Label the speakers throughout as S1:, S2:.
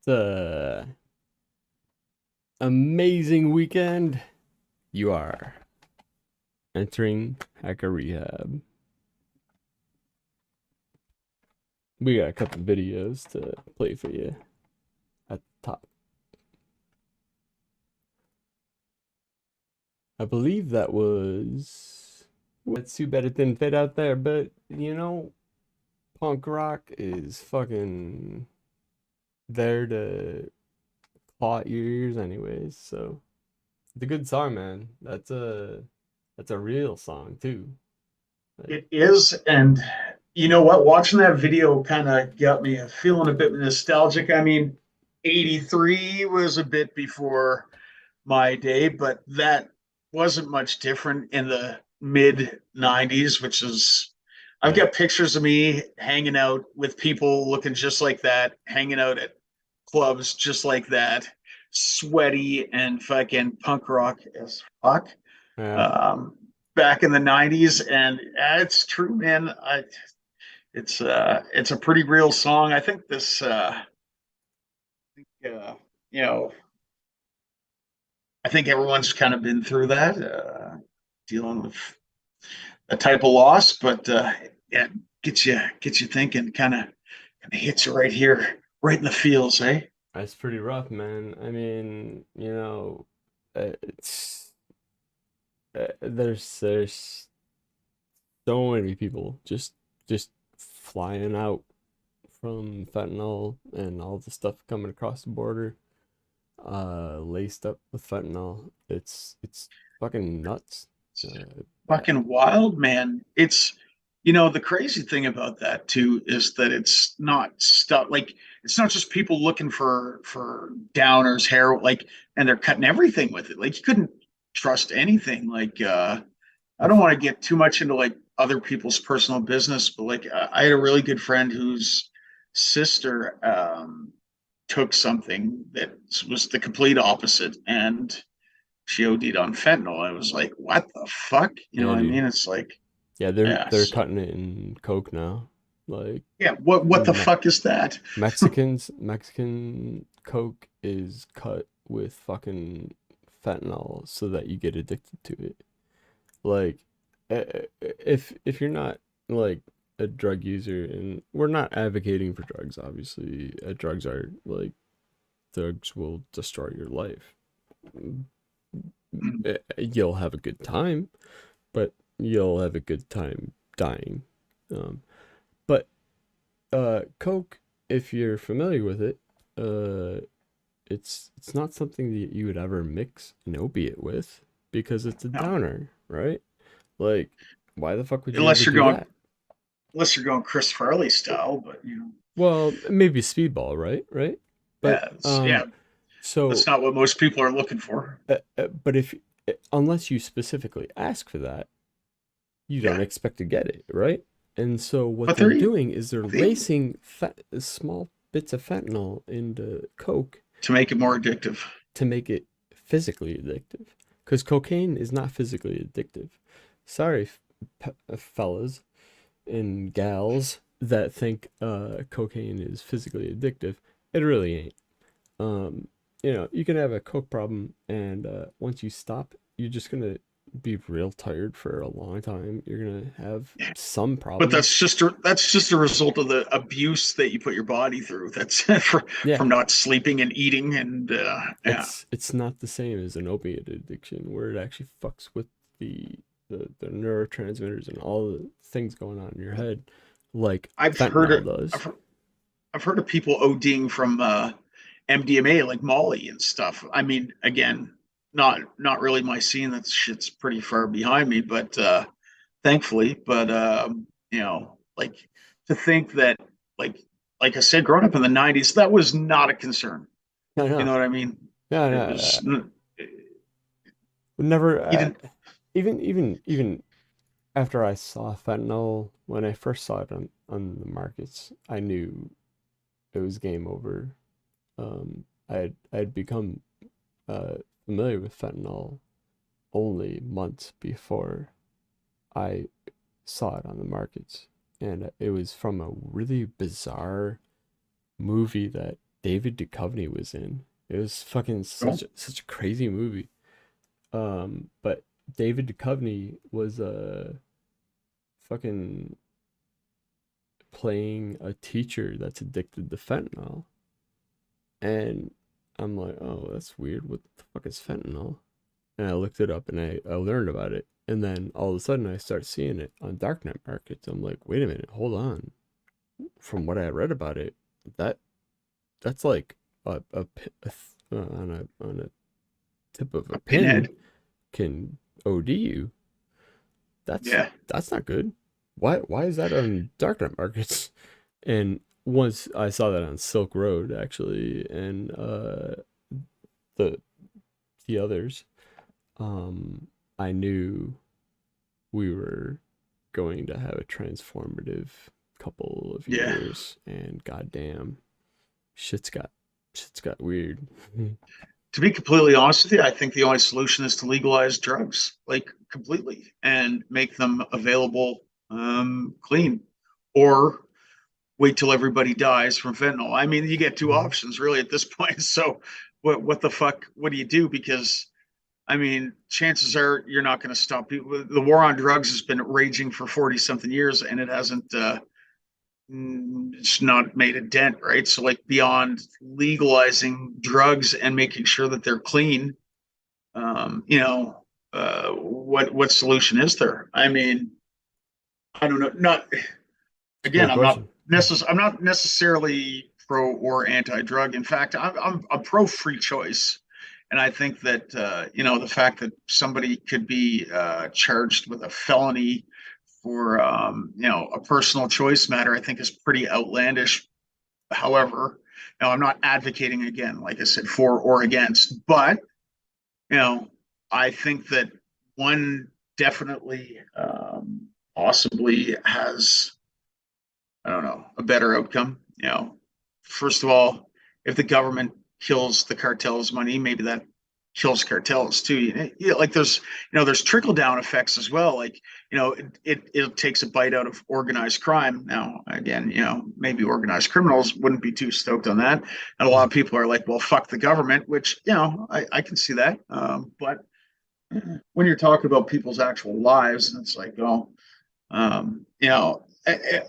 S1: the amazing weekend. You are entering Hacker.Rehab. We got a couple videos to play for you at the top. I believe that was... It's too bad it didn't fit out there, but you know, punk rock is fucking there to claw at your ears anyways, so it's a good song, man. That's a real song too. Like,
S2: It is, and you know what? Watching that video kind of got me feeling a bit nostalgic. I mean, 83 was a bit before my day, but that wasn't much different in the mid 90s, which is, I've
S1: yeah.
S2: got pictures of me hanging out with people looking just like that, hanging out at clubs just like that, sweaty and fucking punk rock as fuck.
S1: Yeah.
S2: um, Back in the 90s, and it's true, man. It's a pretty real song. I think this uh, you know, I think everyone's kind of been through that, dealing with a type of loss, but yeah, gets you thinking, kind of hits you right here, right in the feels, eh?
S1: That's pretty rough, man. I mean, you know, it's there's so many people just flying out from fentanyl and all the stuff coming across the border, laced up with fentanyl. It's fucking nuts. Uh,
S2: Fucking wild, man. It's the crazy thing about that too is that it's not stuff like it's not just people looking for downers, hair, like, and they're cutting everything with it. Like you couldn't trust anything. Like I don't want to get too much into like other people's personal business, but like I had a really good friend whose sister took something that was the complete opposite, and she OD'd on fentanyl. I was like, what the fuck? You know
S1: yeah,
S2: what I
S1: dude.
S2: mean? It's like,
S1: Yeah, they're
S2: yes.
S1: cutting it in coke now. Like
S2: Yeah, what the
S1: Me
S2: fuck is that?
S1: Mexican coke is cut with fucking fentanyl so that you get addicted to it. Like, if you're not like a drug user, and we're not advocating for drugs, obviously, drugs will destroy your life. You'll have a good time, but you'll have a good time dying. Um, but Coke, if you're familiar with it, uh, it's not something that you would ever mix an opiate with because it's a
S2: No,
S1: downer, right? Like, why the fuck would you ever
S2: unless you're
S1: do
S2: going
S1: that?
S2: unless you're going Chris Farley style, but
S1: Well, maybe speedball, right? Right? But
S2: yeah, that's
S1: so
S2: not what most people are looking for.
S1: but if unless you specifically ask for that, you don't
S2: Yeah,
S1: expect to get it, right? And so what
S2: but
S1: they're
S2: they're
S1: doing is they're
S2: they,
S1: lacing small bits of fentanyl into Coke
S2: to make it more addictive.
S1: to make it physically addictive. Because cocaine is not physically addictive. Sorry, fellas and gals that think cocaine is physically addictive. It really ain't. Um, you can have a coke problem, and once you stop, you're just gonna be real tired for a long time. You're gonna have some
S2: But
S1: problems.
S2: that's just a result of the abuse that you put your body through. That's
S1: Yeah,
S2: from not sleeping and eating, and yeah.
S1: it's not the same as an opiate addiction where it actually fucks with the neurotransmitters and all the things going on in your head like
S2: I've heard
S1: fentanyl
S2: it.
S1: does.
S2: I've heard of people ODing from MDMA, like Molly and stuff. I mean, again, not really my scene. That shit's pretty far behind me, but thankfully. But like to think that, like I said, growing up in the '90s, that was not a concern.
S1: No,
S2: You
S1: no,
S2: know what I mean?
S1: no,
S2: It
S1: no.
S2: was
S1: Never.
S2: you didn't.
S1: Even after I saw fentanyl when I first saw it on the markets, I knew it was game over. I'd become uh, familiar with fentanyl only months before I saw it on the markets, and it was from a really bizarre movie that David Duchovny was in. It was fucking
S2: Oh,
S1: such a crazy movie. But David Duchovny was fucking playing a teacher that's addicted to fentanyl. And I'm like, oh, that's weird. What the fuck is fentanyl? And I looked it up and I learned about it. And then all of a sudden I start seeing it on darknet markets. I'm like, wait a minute, hold on. From what I read about it, that that's like on a tip of a
S2: a
S1: pin
S2: pinhead.
S1: can OD you. That's
S2: Yeah.
S1: that's not good. Why is that on darknet markets? And once I saw that on Silk Road actually, and the the others, um, I knew we were going to have a transformative couple of
S2: Yeah.
S1: years, and goddamn, shit's got shit's got weird.
S2: To be completely honest with you, I think the only solution is to legalize drugs, like completely, and make them available clean, or wait till everybody dies from fentanyl. I mean, you get two
S1: Mhm.
S2: options really at this point. So, what the fuck? What do you do? Because I mean, chances are you're not going to stop people. The war on drugs has been raging for 40 something years, and it hasn't. It's not made a dent, right? So, like beyond legalizing drugs and making sure that they're clean, what solution is there? I mean, I don't know. Not
S1: It's a great
S2: again.
S1: question.
S2: I'm not necessarily pro or anti drug. In fact, I'm pro free choice, and I think that the fact that somebody could be charged with a felony for a personal choice matter, I think is pretty outlandish. However, I'm not advocating again, like I said, for or against, but you know, I think that one definitely possibly has, I don't know, a better outcome. First of all, if the government kills the cartels' money, maybe that kills cartels too. Like there's trickle down effects as well. Like it takes a bite out of organized crime. Now again, maybe organized criminals wouldn't be too stoked on that, and a lot of people are like, well, fuck the government, which I can see that. But when you're talking about people's actual lives, and it's like, oh, and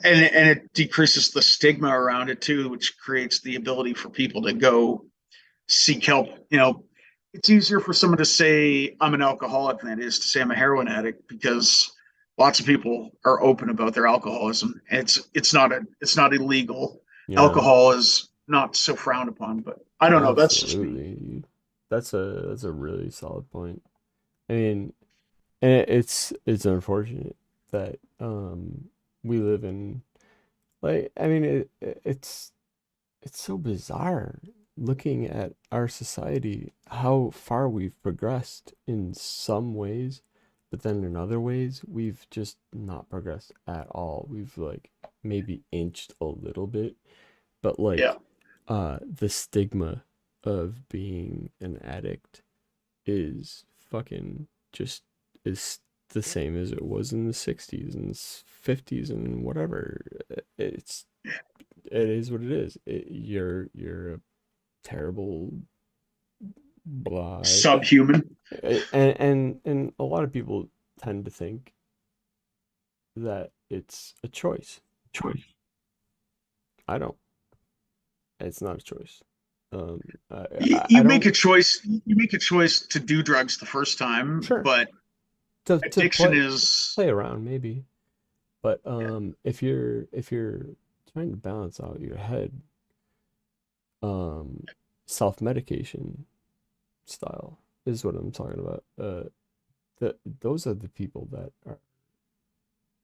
S2: it decreases the stigma around it too, which creates the ability for people to go seek help. It's easier for someone to say I'm an alcoholic than it is to say I'm a heroin addict, because lots of people are open about their alcoholism. It's not illegal.
S1: Yeah,
S2: Alcohol is not so frowned upon, but I don't know. That's just me.
S1: absolutely. That's a really solid point. I mean, and it's unfortunate that we live in, like, I mean it's so bizarre looking at our society, how far we've progressed in some ways, but then in other ways we've just not progressed at all. We've like maybe inched a little bit, but
S2: Yeah.
S1: like the stigma of being an addict is fucking just is the same as it was in the 60s and 50s and whatever. It's it is what it is. You're a terrible blah.
S2: Subhuman.
S1: And a lot of people tend to think that it's a choice.
S2: Choice.
S1: I don't. It's not a choice. Um, I,
S2: You,
S1: I
S2: you make
S1: don't.
S2: a choice. You make a choice to do drugs the first time,
S1: Sure,
S2: but
S1: to
S2: addiction is
S1: play around maybe, but if you're trying to balance out your head, um, self-medication style is what I'm talking about. Those are the people that are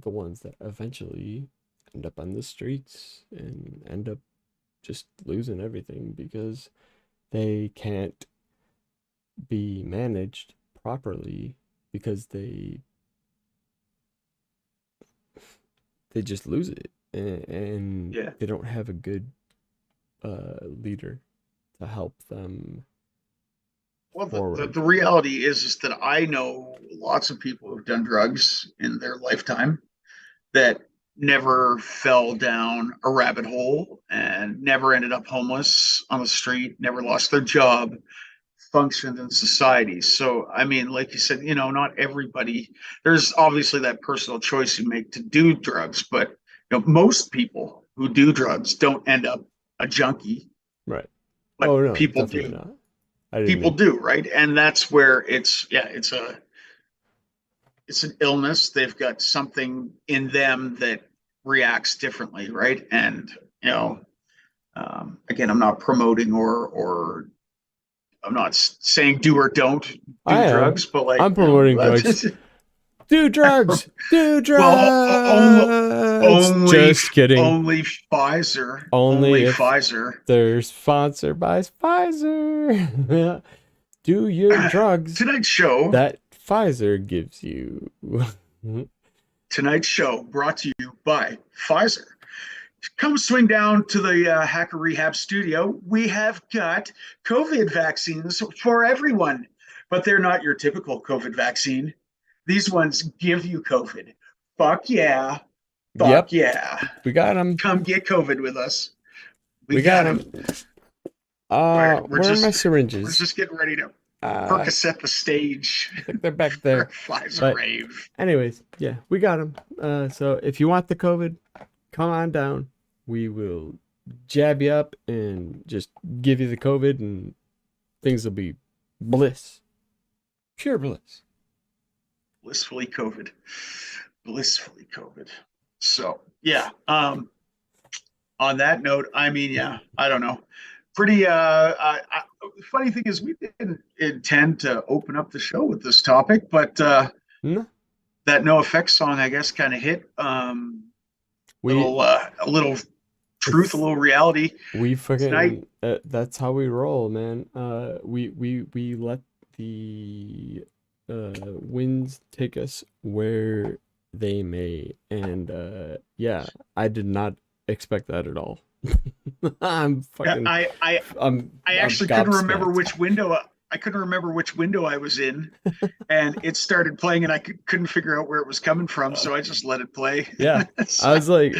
S1: the ones that eventually end up on the streets and end up just losing everything because they can't be managed properly because they just lose it, and
S2: yeah.
S1: they don't have a good leader to help them
S2: Well, the
S1: forward.
S2: reality is that I know lots of people who've done drugs in their lifetime that never fell down a rabbit hole and never ended up homeless on the street, never lost their job, functioned in society. So, I mean, like you said, not everybody, there's obviously that personal choice you make to do drugs, but most people who do drugs don't end up a junkie,
S1: Right.
S2: but
S1: Oh no,
S2: people
S1: definitely
S2: do.
S1: not. I didn't
S2: People
S1: mean.
S2: do, right? And that's where it's an illness. They've got something in them that reacts differently, right? And you know, again, I'm not promoting or I'm not saying do or don't do
S1: I am.
S2: drugs, but like
S1: I'm promoting drugs. Do drugs. Do
S2: well,
S1: drugs. Just kidding.
S2: only Pfizer,
S1: Only
S2: only
S1: if
S2: Pfizer.
S1: they're sponsored by Pfizer. Do your drugs
S2: Tonight's show,
S1: that Pfizer gives you.
S2: tonight's show brought to you by Pfizer. Come swing down to the Hacker.Rehab studio. We have got COVID vaccines for everyone, but they're not your typical COVID vaccine. These ones give you COVID. Fuck yeah. Fuck
S1: Yep,
S2: yeah.
S1: we got them.
S2: Come get COVID with us. We
S1: We got
S2: got
S1: them.
S2: them. We're
S1: Where are my
S2: we're
S1: syringes?
S2: just getting ready to
S1: I
S2: Percoset the stage
S1: think they're back
S2: for
S1: there.
S2: Pfizer
S1: But
S2: Rave.
S1: anyways, yeah, we got them. So if you want the COVID, come on down. We will jab you up and just give you the COVID, and things will be bliss, pure bliss.
S2: Blissfully COVID. Blissfully COVID. So yeah. On that note, I mean, yeah, I don't know. Pretty funny thing is we didn't intend to open up the show with this topic, but
S1: No,
S2: that No Effects song, I guess, kind of hit
S1: we
S2: a little truth, a
S1: it's
S2: little reality
S1: we
S2: tonight.
S1: fucking that's how we roll, man. We let the winds take us where they may, and yeah, I did not expect that at all. I'm
S2: Yeah,
S1: fucking
S2: I
S1: I'm
S2: actually couldn't remember
S1: gobsmacked.
S2: which window. I couldn't remember which window I was in, and it started playing, and I couldn't figure out where it was coming from,
S1: Uh,
S2: so I just let it play.
S1: yeah,
S2: So,
S1: I was like,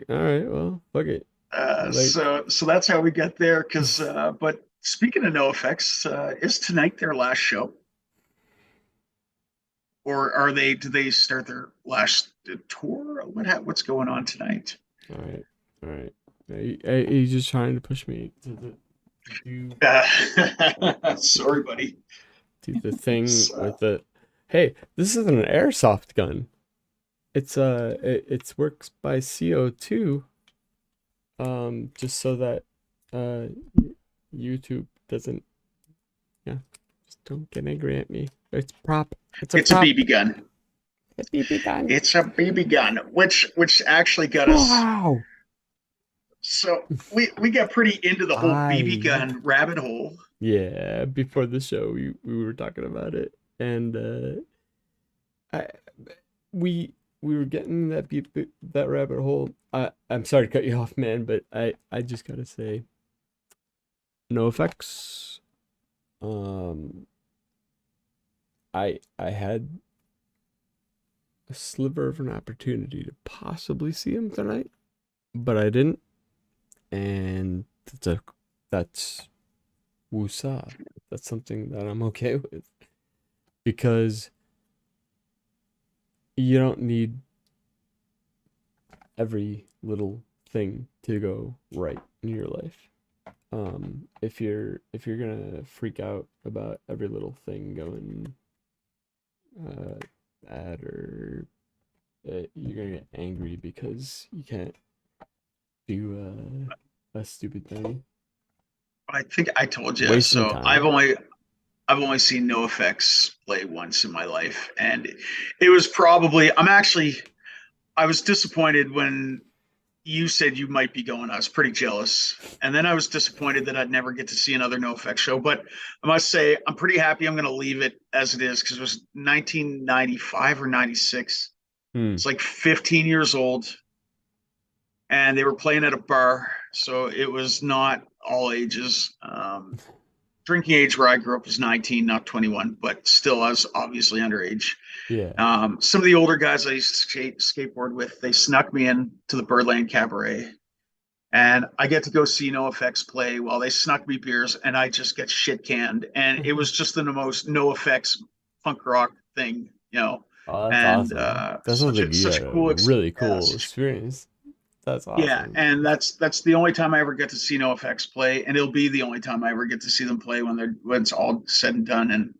S1: all right, well, fuck it. Like,
S2: so that's how we got there. Because, but speaking of No Effects, is tonight their last show, or are they? Do they start their last tour? What's going on tonight?
S1: all right, all right. He's just trying to push me do
S2: Sorry, buddy.
S1: do the thing
S2: So,
S1: with the. Hey, this isn't an airsoft gun. It's it works by CO2. Just so that uh YouTube doesn't, yeah, just don't get angry at me. It's prop. It's a
S2: it's a
S1: prop.
S2: BB gun.
S1: A BB gun.
S2: It's a BB gun, which actually got us.
S1: Wow.
S2: So we got pretty into the whole BB
S1: I
S2: gun rabbit hole.
S1: Yeah, before the show we were talking about it, and I we were getting that rabbit hole. I'm sorry to cut you off, man, but I just gotta say, no effects. Um, I had a sliver of an opportunity to possibly see him tonight, but I didn't, and that's woosah. That's something that I'm okay with, because you don't need every little thing to go right in your life. If you're gonna freak out about every little thing going bad, or you're gonna get angry because you can't do a stupid thing,
S2: I think I told you.
S1: wasting
S2: So
S1: time.
S2: I've only seen No Effects play once in my life, and it was probably I was disappointed when you said you might be going. I was pretty jealous, and then I was disappointed that I'd never get to see another No Effects show. But I must say I'm pretty happy. I'm going to leave it as it is because it was 1995 or 96.
S1: Hmm.
S2: It's like 15 years old, and they were playing at a bar, so it was not all ages. drinking age where I grew up was 19, not 21, but still I was obviously underage.
S1: Yeah.
S2: Some of the older guys I used to skateboard with, they snuck me in to the Birdland Cabaret, and I get to go see NoFX play while they snuck me beers, and I just get shit canned, and it was just the most NoFX punk rock thing, you know,
S1: Oh, that's
S2: and
S1: awesome. That sounds like you
S2: such
S1: had
S2: a
S1: a
S2: cool
S1: really
S2: yeah,
S1: cool experience. That's
S2: yeah,
S1: awesome.
S2: and that's the only time I ever get to see NoFX play, and it'll be the only time I ever get to see them play when it's all said and done. And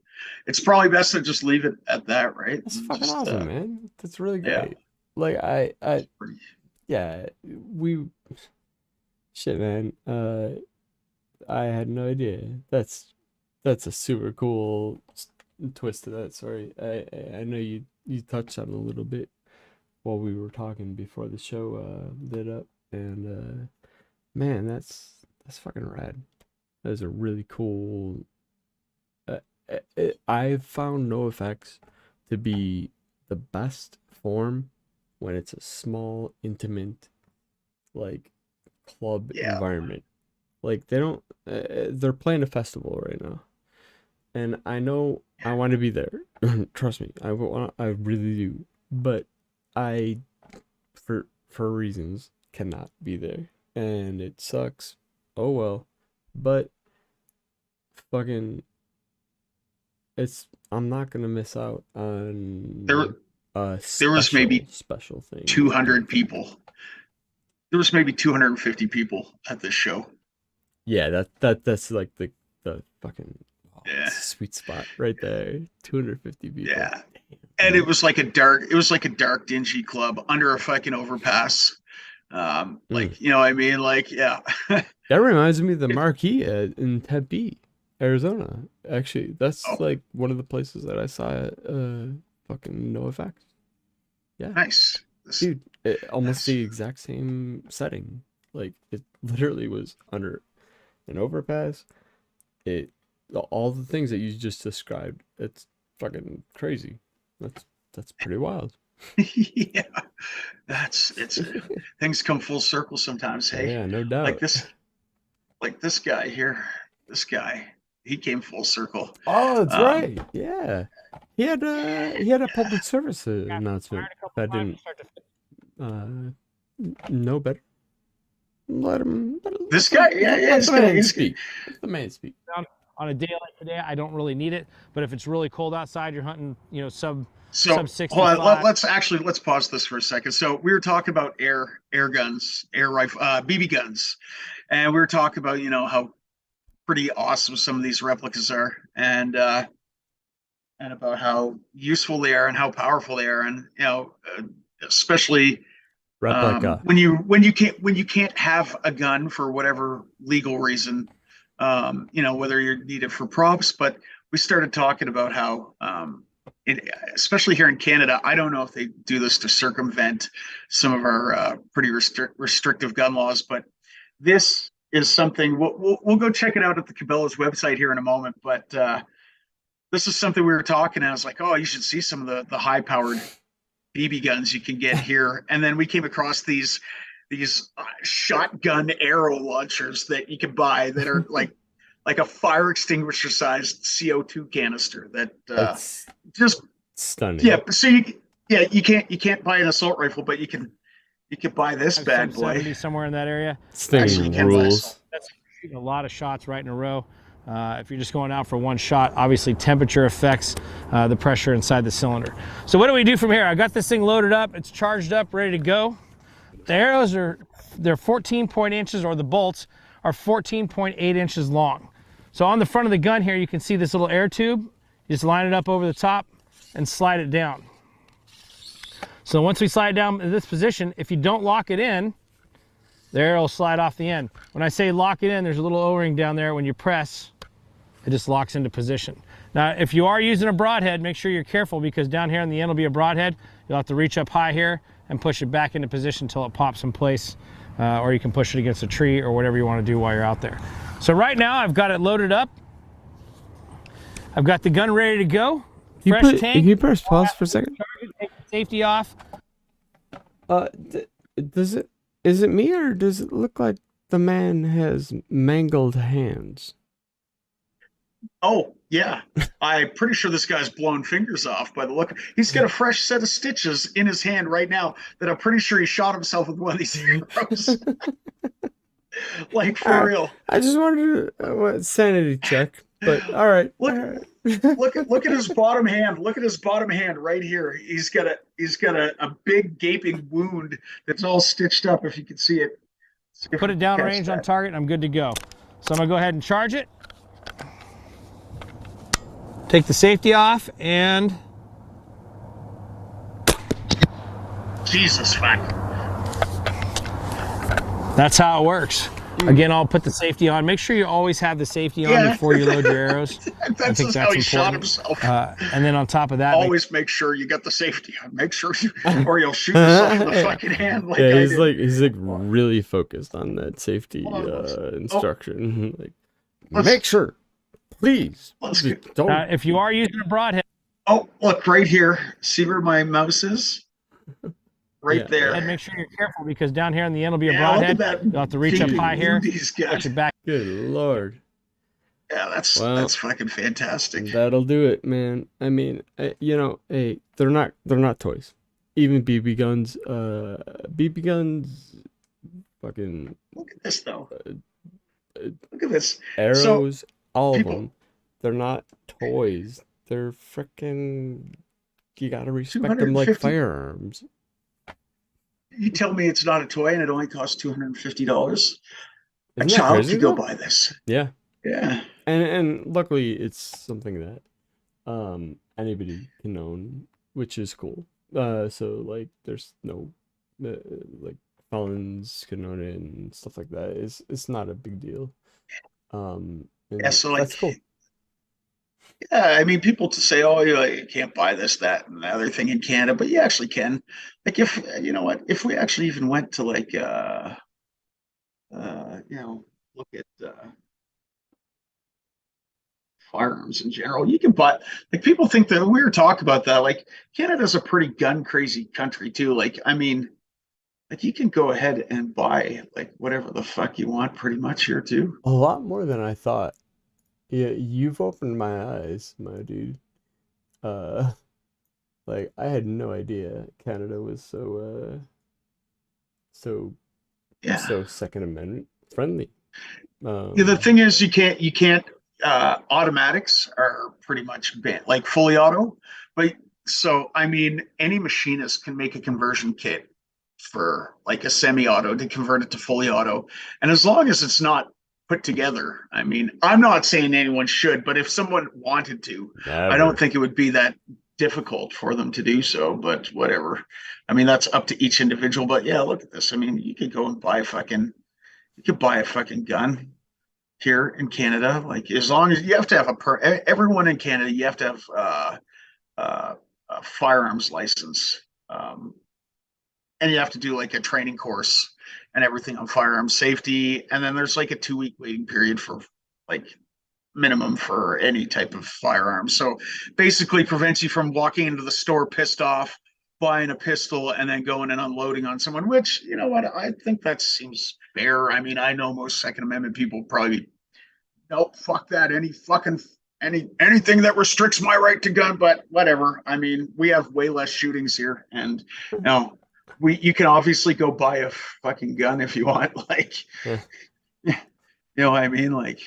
S2: it's probably best to just leave it at that, right?
S1: That's
S2: And
S1: fucking
S2: just
S1: awesome, man. That's really
S2: yeah,
S1: great. Like
S2: it's pretty.
S1: yeah, we, shit, man. I had no idea. That's a super cool twist to that story. I know you touched on it a little bit while we were talking before the show lit up, and man, that's fucking rad. That is a really cool. I've found NoFX to be the best form when it's a small, intimate, like club
S2: Yeah,
S1: environment. Like they don't, they're playing a festival right now, and I know I want to be there. Trust me, I really do. But I, for reasons, cannot be there, and it sucks. Oh well, but fucking, I'm not gonna miss out
S2: there
S1: on a
S2: there was maybe
S1: special thing with
S2: 200
S1: NoFX.
S2: people. There was maybe 250 people at this show.
S1: Yeah, that's like the fucking, oh,
S2: Yeah,
S1: it's a sweet spot right there. 250 people.
S2: yeah,
S1: Damn,
S2: and
S1: dude.
S2: it was like a dark, dingy club under a fucking overpass.
S1: Mm.
S2: Like you know what I mean? Like yeah,
S1: That reminds me of the
S2: it,
S1: Marquee in Tempe, Arizona. Actually, that's
S2: oh,
S1: like one of the places that I saw fucking no effects. Yeah,
S2: nice.
S1: dude, almost
S2: That's
S1: the exact same setting. Like it literally was under an overpass. It all the things that you just described. It's fucking crazy. That's pretty wild.
S2: yeah, that's it's things come full circle sometimes.
S1: Oh
S2: Hey,
S1: yeah, no
S2: like
S1: doubt.
S2: this, like this guy here, this guy, he came full circle.
S1: Oh, that's
S2: Um,
S1: right. Yeah, he had a public service announcement. That didn't uh know better.
S2: this guy, yeah, yeah,
S1: Let the man speak. Let the man speak.
S3: On a day like today, I don't really need it. But if it's really cold outside, you're hunting, sub
S2: so hold on,
S3: 65.
S2: let's pause this for a second. So we were talking about air guns, air rifle, BB guns, and we were talking about how pretty awesome some of these replicas are, and about how useful they are and how powerful they are, and especially
S1: Replica.
S2: when you can't have a gun for whatever legal reason, whether you need it for props. But we started talking about how, especially here in Canada, I don't know if they do this to circumvent some of our pretty restrictive gun laws, but this is something we'll go check it out at the Cabela's website here in a moment. But this is something we were talking, and I was like, oh, you should see some of the high powered BB guns you can get here. And then we came across these shotgun arrow launchers that you can buy that are like a fire extinguisher sized CO2 canister that
S1: That's
S2: just
S1: stunning.
S2: yeah. So you can't buy an assault rifle, but you can buy this bad
S3: Sub 70
S2: boy.
S3: somewhere in that area.
S1: This
S2: Actually, you
S1: thing
S2: can buy
S1: rules.
S3: That's shooting a lot of shots right in a row. If you're just going out for one shot, obviously temperature affects the pressure inside the cylinder. So what do we do from here? I got this thing loaded up. It's charged up, ready to go. The arrows they're 14 inches, or the bolts are 14.8 inches long. So on the front of the gun here, you can see this little air tube. You just line it up over the top and slide it down. So once we slide it down in this position, if you don't lock it in, the arrow will slide off the end. When I say lock it in, there's a little O-ring down there. When you press, it just locks into position. Now, if you are using a broadhead, make sure you're careful, because down here on the end will be a broadhead. You'll have to reach up high here and push it back into position until it pops in place, or you can push it against a tree or whatever you want to do while you're out there. So right now I've got it loaded up. I've got the gun ready to go. Fresh tank.
S1: Can you press pause for a second?
S3: Take the safety off.
S1: Is it me, or does it look like the man has mangled hands?
S2: Oh, yeah. I'm pretty sure this guy's blown fingers off by the look. He's got a fresh set of stitches in his hand right now that I'm pretty sure he shot himself with one of these arrows. Like, for
S1: Alright,
S2: real.
S1: I just wanted a sanity check, but all right.
S2: Look,
S1: All right.
S2: look at his bottom hand. Look at his bottom hand right here. He's got a big gaping wound that's all stitched up, if you can see it. See if
S3: Put
S2: we
S3: it
S2: can
S3: down
S2: catch
S3: range on
S2: that.
S3: target, and I'm good to go. So I'm gonna go ahead and charge it. Take the safety off, and
S2: Jesus fuck.
S3: that's how it works. Again, I'll put the safety on. Make sure you always have the safety on
S2: Yeah.
S3: before you load your arrows. I
S2: That's
S3: think
S2: just how
S3: that's
S2: he shot
S3: important.
S2: himself.
S3: And then on top of that,
S2: Always make sure you got the safety on. Make sure you, or you'll shoot yourself in the fucking hand like
S1: Yeah,
S2: I
S1: he's
S2: did.
S1: like really focused on that safety
S2: Hold on,
S1: instruction. Like,
S2: let's-
S1: make sure, please,
S2: let's
S1: just
S2: get-
S1: don't.
S3: if you are using a broadhead,
S2: Oh, look right here. See where my mouse is? Right
S1: Yeah.
S2: there.
S3: make sure you're careful, because down here on the end will be a
S2: Yeah, look
S3: broadhead.
S2: at that.
S3: You'll have to reach up
S2: gaping
S3: high here,
S2: wound he's got.
S3: put your back.
S1: Good lord,
S2: Yeah, that's
S1: Well,
S2: that's fucking fantastic.
S1: that'll do it, man. I mean, you know, hey, they're not toys. Even BB guns, fucking
S2: Look at this though.
S1: uh,
S2: Look at this.
S1: arrows, all
S2: people-
S1: of them. They're not toys. They're freaking. You gotta respect them like
S2: 250
S1: firearms.
S2: You tell me it's not a toy and it only costs $250. A
S1: Isn't that
S2: child
S1: crazy,
S2: could go
S1: though?
S2: buy this.
S1: Yeah,
S2: Yeah.
S1: and luckily it's something that anybody can own, which is cool. So like there's no like felons can own it and stuff like that. It's not a big deal. And
S2: Yeah, so like
S1: that's cool.
S2: yeah, I mean, people to say, "Oh, you can't buy this, that, and the other thing in Canada," but you actually can. Like, if you know what, if we actually even went to like, look at firearms in general, you can buy. Like, people think that we were talking about that. Like, Canada's a pretty gun crazy country too. Like, I mean, like you can go ahead and buy like whatever the fuck you want, pretty much here too.
S1: A lot more than I thought. Yeah, you've opened my eyes, my dude. Uh, like I had no idea Canada was so
S2: Yeah.
S1: so Second Amendment friendly.
S2: Yeah, the thing is, you can't. Automatics are pretty much banned, like fully auto. But so, I mean, any machinist can make a conversion kit for like a semi-auto to convert it to fully auto, and as long as it's not put together, I mean, I'm not saying anyone should, but if someone wanted to, I
S1: Never.
S2: don't think it would be that difficult for them to do so. But whatever. I mean, that's up to each individual. But yeah, look at this. I mean, you could go and buy you could buy a fucking gun here in Canada. Like, as long as you have to have everyone in Canada, you have to have a firearms license, and you have to do like a training course and everything on firearm safety. And then there's like a 2 week waiting period for like minimum for any type of firearm. So basically prevents you from walking into the store pissed off, buying a pistol, and then going and unloading on someone, which, you know what, I think that seems fair. I mean, I know most Second Amendment people probably, nope, fuck that. Anything that restricts my right to gun, but whatever. I mean, we have way less shootings here, and you know, you can obviously go buy a fucking gun if you want. Like,
S1: Yeah.
S2: you know what I mean? Like,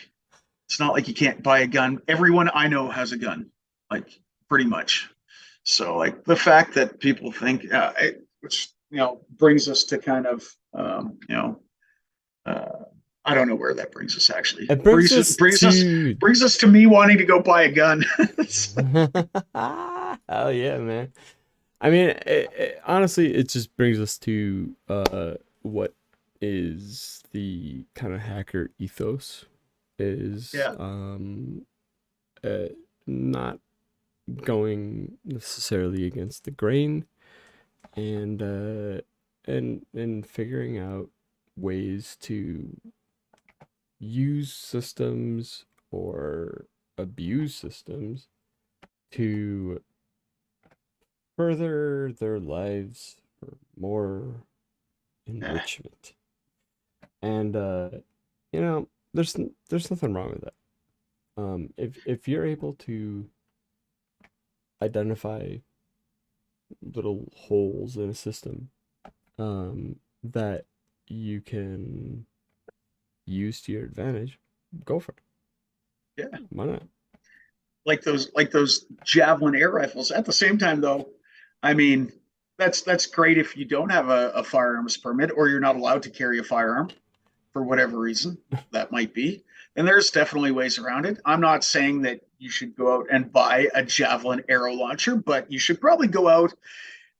S2: it's not like you can't buy a gun. Everyone I know has a gun, like pretty much. So, like the fact that people think, which brings us to kind of, I don't know where that brings us actually.
S1: It brings us
S2: brings us to me wanting to go buy a gun.
S1: Hell yeah, man. I mean, honestly, it just brings us to what is the kind of hacker ethos is not going necessarily against the grain, and figuring out ways to use systems or abuse systems to further their lives for more enrichment. And there's nothing wrong with that. if you're able to identify little holes in a system that you can use to your advantage, go for it.
S2: Yeah.
S1: Why not?
S2: Like those javelin air rifles. At the same time, though, I mean, that's great if you don't have a firearms permit or you're not allowed to carry a firearm for whatever reason that might be. And there's definitely ways around it. I'm not saying that you should go out and buy a javelin arrow launcher, but you should probably go out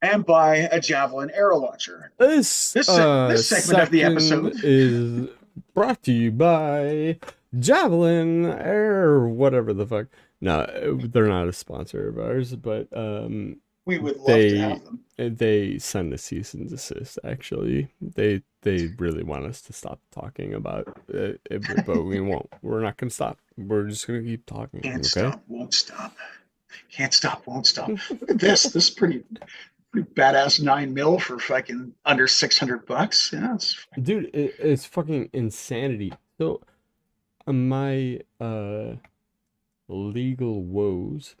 S2: and buy a javelin arrow launcher.
S1: This
S2: This segment of the episode
S1: is brought to you by Javelin Air, whatever the fuck. No, they're not a sponsor of ours, but
S2: we would love to have them.
S1: they send a cease and desist. Actually, they really want us to stop talking about it, but we won't. We're not gonna stop. We're just gonna keep talking.
S2: Can't
S1: okay?
S2: stop, won't stop. Can't stop, won't stop. Look at this. This is pretty badass 9mm for fucking under $600. Yeah,
S1: dude, it's fucking insanity. So, my legal woes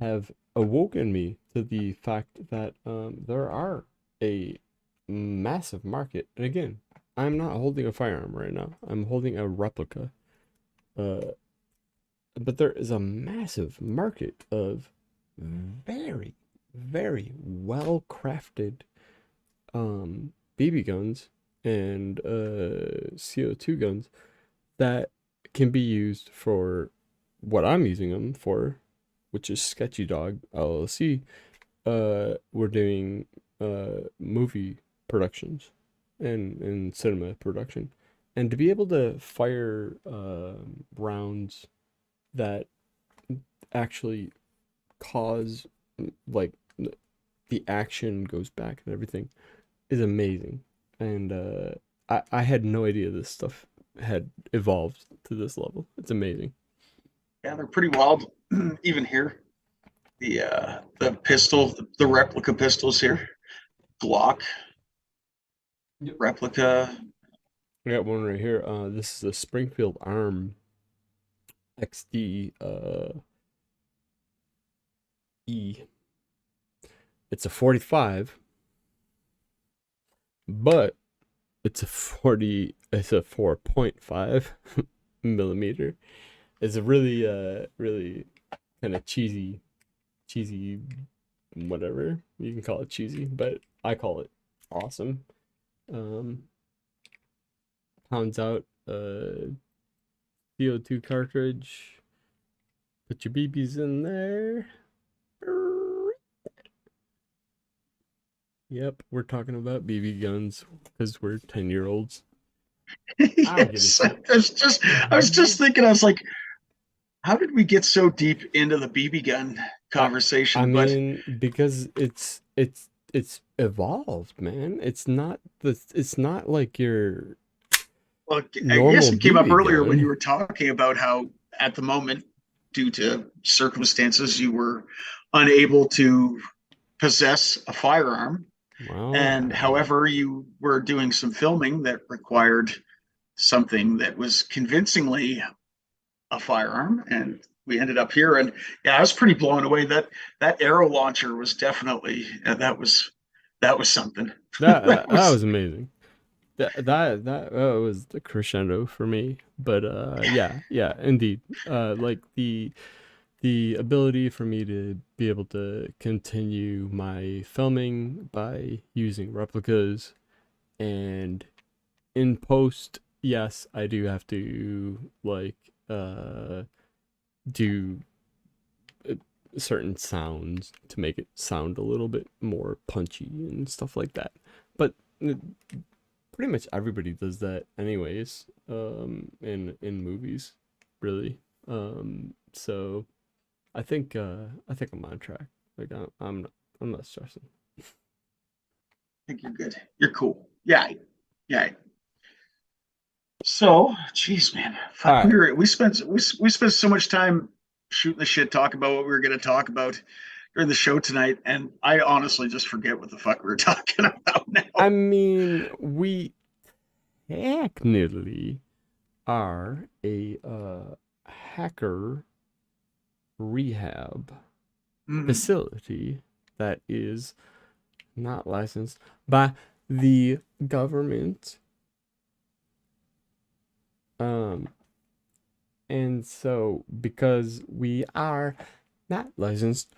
S1: have awoken me to the fact that there are a massive market. And again, I'm not holding a firearm right now. I'm holding a replica. But there is a massive market of very, very well crafted BB guns and CO2 guns that can be used for what I'm using them for, which is Sketchy Dog LLC. We're doing movie productions and cinema production, and to be able to fire rounds that actually cause, like, the action goes back and everything is amazing. And I had no idea this stuff had evolved to this level. It's amazing.
S2: Yeah, they're pretty wild. Even here, the pistol, the replica pistols here, Glock replica.
S1: I got one right here. This is a Springfield Arm XD E. It's a 45, but it's a 4.5 millimeter. It's a really really kind of cheesy whatever you can call it, cheesy, but I call it awesome. Pounds out CO2 cartridge. Put your BBs in there. Yep, we're talking about BB guns because we're 10-year-olds.
S2: Yes, I was just thinking, I was like, how did we get so deep into the BB gun conversation?
S1: I mean, because it's evolved, man. It's not like your
S2: well, I
S1: normal
S2: guess it came up
S1: BB
S2: earlier when
S1: gun.
S2: you were talking about how at the moment, due to circumstances, you were unable to possess a firearm.
S1: Wow.
S2: And however, you were doing some filming that required something that was convincingly a firearm, and we ended up here. And yeah, I was pretty blown away. That arrow launcher was definitely that was something.
S1: That was amazing. That was the crescendo for me. But yeah, indeed. Like the ability for me to be able to continue my filming by using replicas, and in post, yes, I do have to like do certain sounds to make it sound a little bit more punchy and stuff like that. But pretty much everybody does that anyways, in movies, really. So I think I'm on track. Like I'm not stressing.
S2: I think you're good. You're cool. Yeah. So, geez, man, fuck,
S1: right.
S2: we spent so much time shooting the shit, talking about what we were going to talk about during the show tonight, and I honestly just forget what the fuck we were talking about now.
S1: I mean, we technically are a Hacker.Rehab
S2: Mhm.
S1: facility that is not licensed by the government. And so because we are not licensed,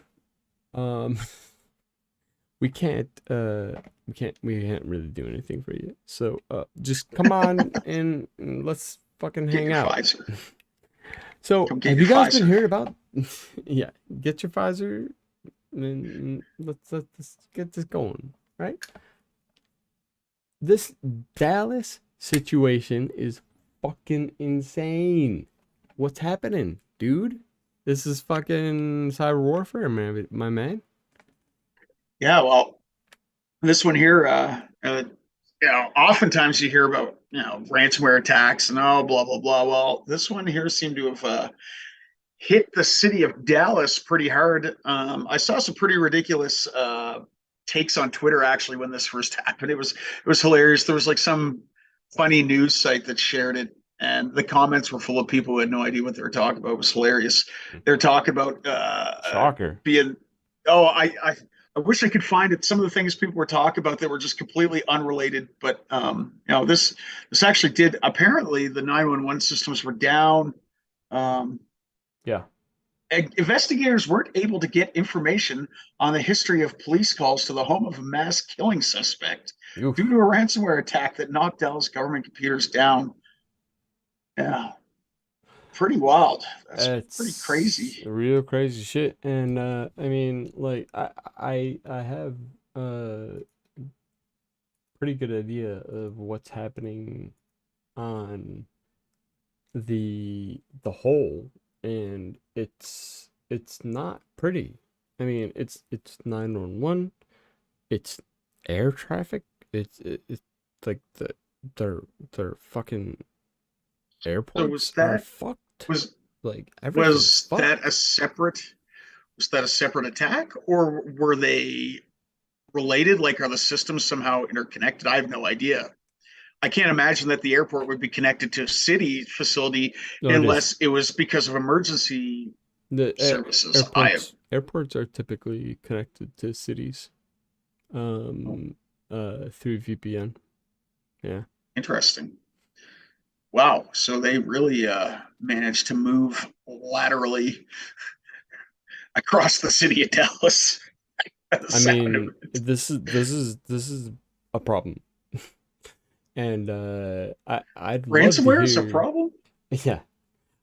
S1: we can't really do anything for you. So just come on and let's fucking
S2: Get
S1: hang
S2: your
S1: out.
S2: Pfizer.
S1: So
S2: Come get
S1: have
S2: your
S1: you guys been
S2: Pfizer.
S1: hearing about yeah, get your Pfizer and let's get this going, right? This Dallas situation is fucking insane. What's happening, dude? This is fucking cyber warfare, man, my man.
S2: Yeah, well, this one here, oftentimes you hear about, ransomware attacks and blah blah blah. Well, this one here seemed to have hit the city of Dallas pretty hard. I saw some pretty ridiculous takes on Twitter actually when this first happened. It was hilarious. There was like some funny news site that shared it, and the comments were full of people who had no idea what they were talking about. It was hilarious. They're talking about
S1: Shocker.
S2: being. Oh, I wish I could find it. Some of the things people were talking about that were just completely unrelated. But this actually did. Apparently, the 911 systems were down.
S1: Yeah.
S2: Investigators weren't able to get information on the history of police calls to the home of a mass killing suspect
S1: Oof.
S2: due to a ransomware attack that knocked Dallas government computers down. Yeah, pretty wild. That's pretty
S1: It's
S2: crazy.
S1: real crazy shit. And I mean, like I have a pretty good idea of what's happening on the whole, and it's not pretty. I mean, it's 911, it's air traffic, it's like their fucking
S2: So
S1: airports are fucked.
S2: was
S1: Like everything's
S2: was
S1: fucked.
S2: that a separate attack, or were they related? Like, are the systems somehow interconnected? I have no idea. I can't imagine that the airport would be connected to a city facility
S1: No, it is.
S2: unless it was because of emergency
S1: The
S2: services. I have
S1: airports are typically connected to cities through VPN. Yeah.
S2: Interesting. Wow. So they really managed to move laterally across the city of Dallas.
S1: I mean, this is a problem. And I'd love to
S2: Ransomware is a
S1: hear,
S2: problem.
S1: yeah,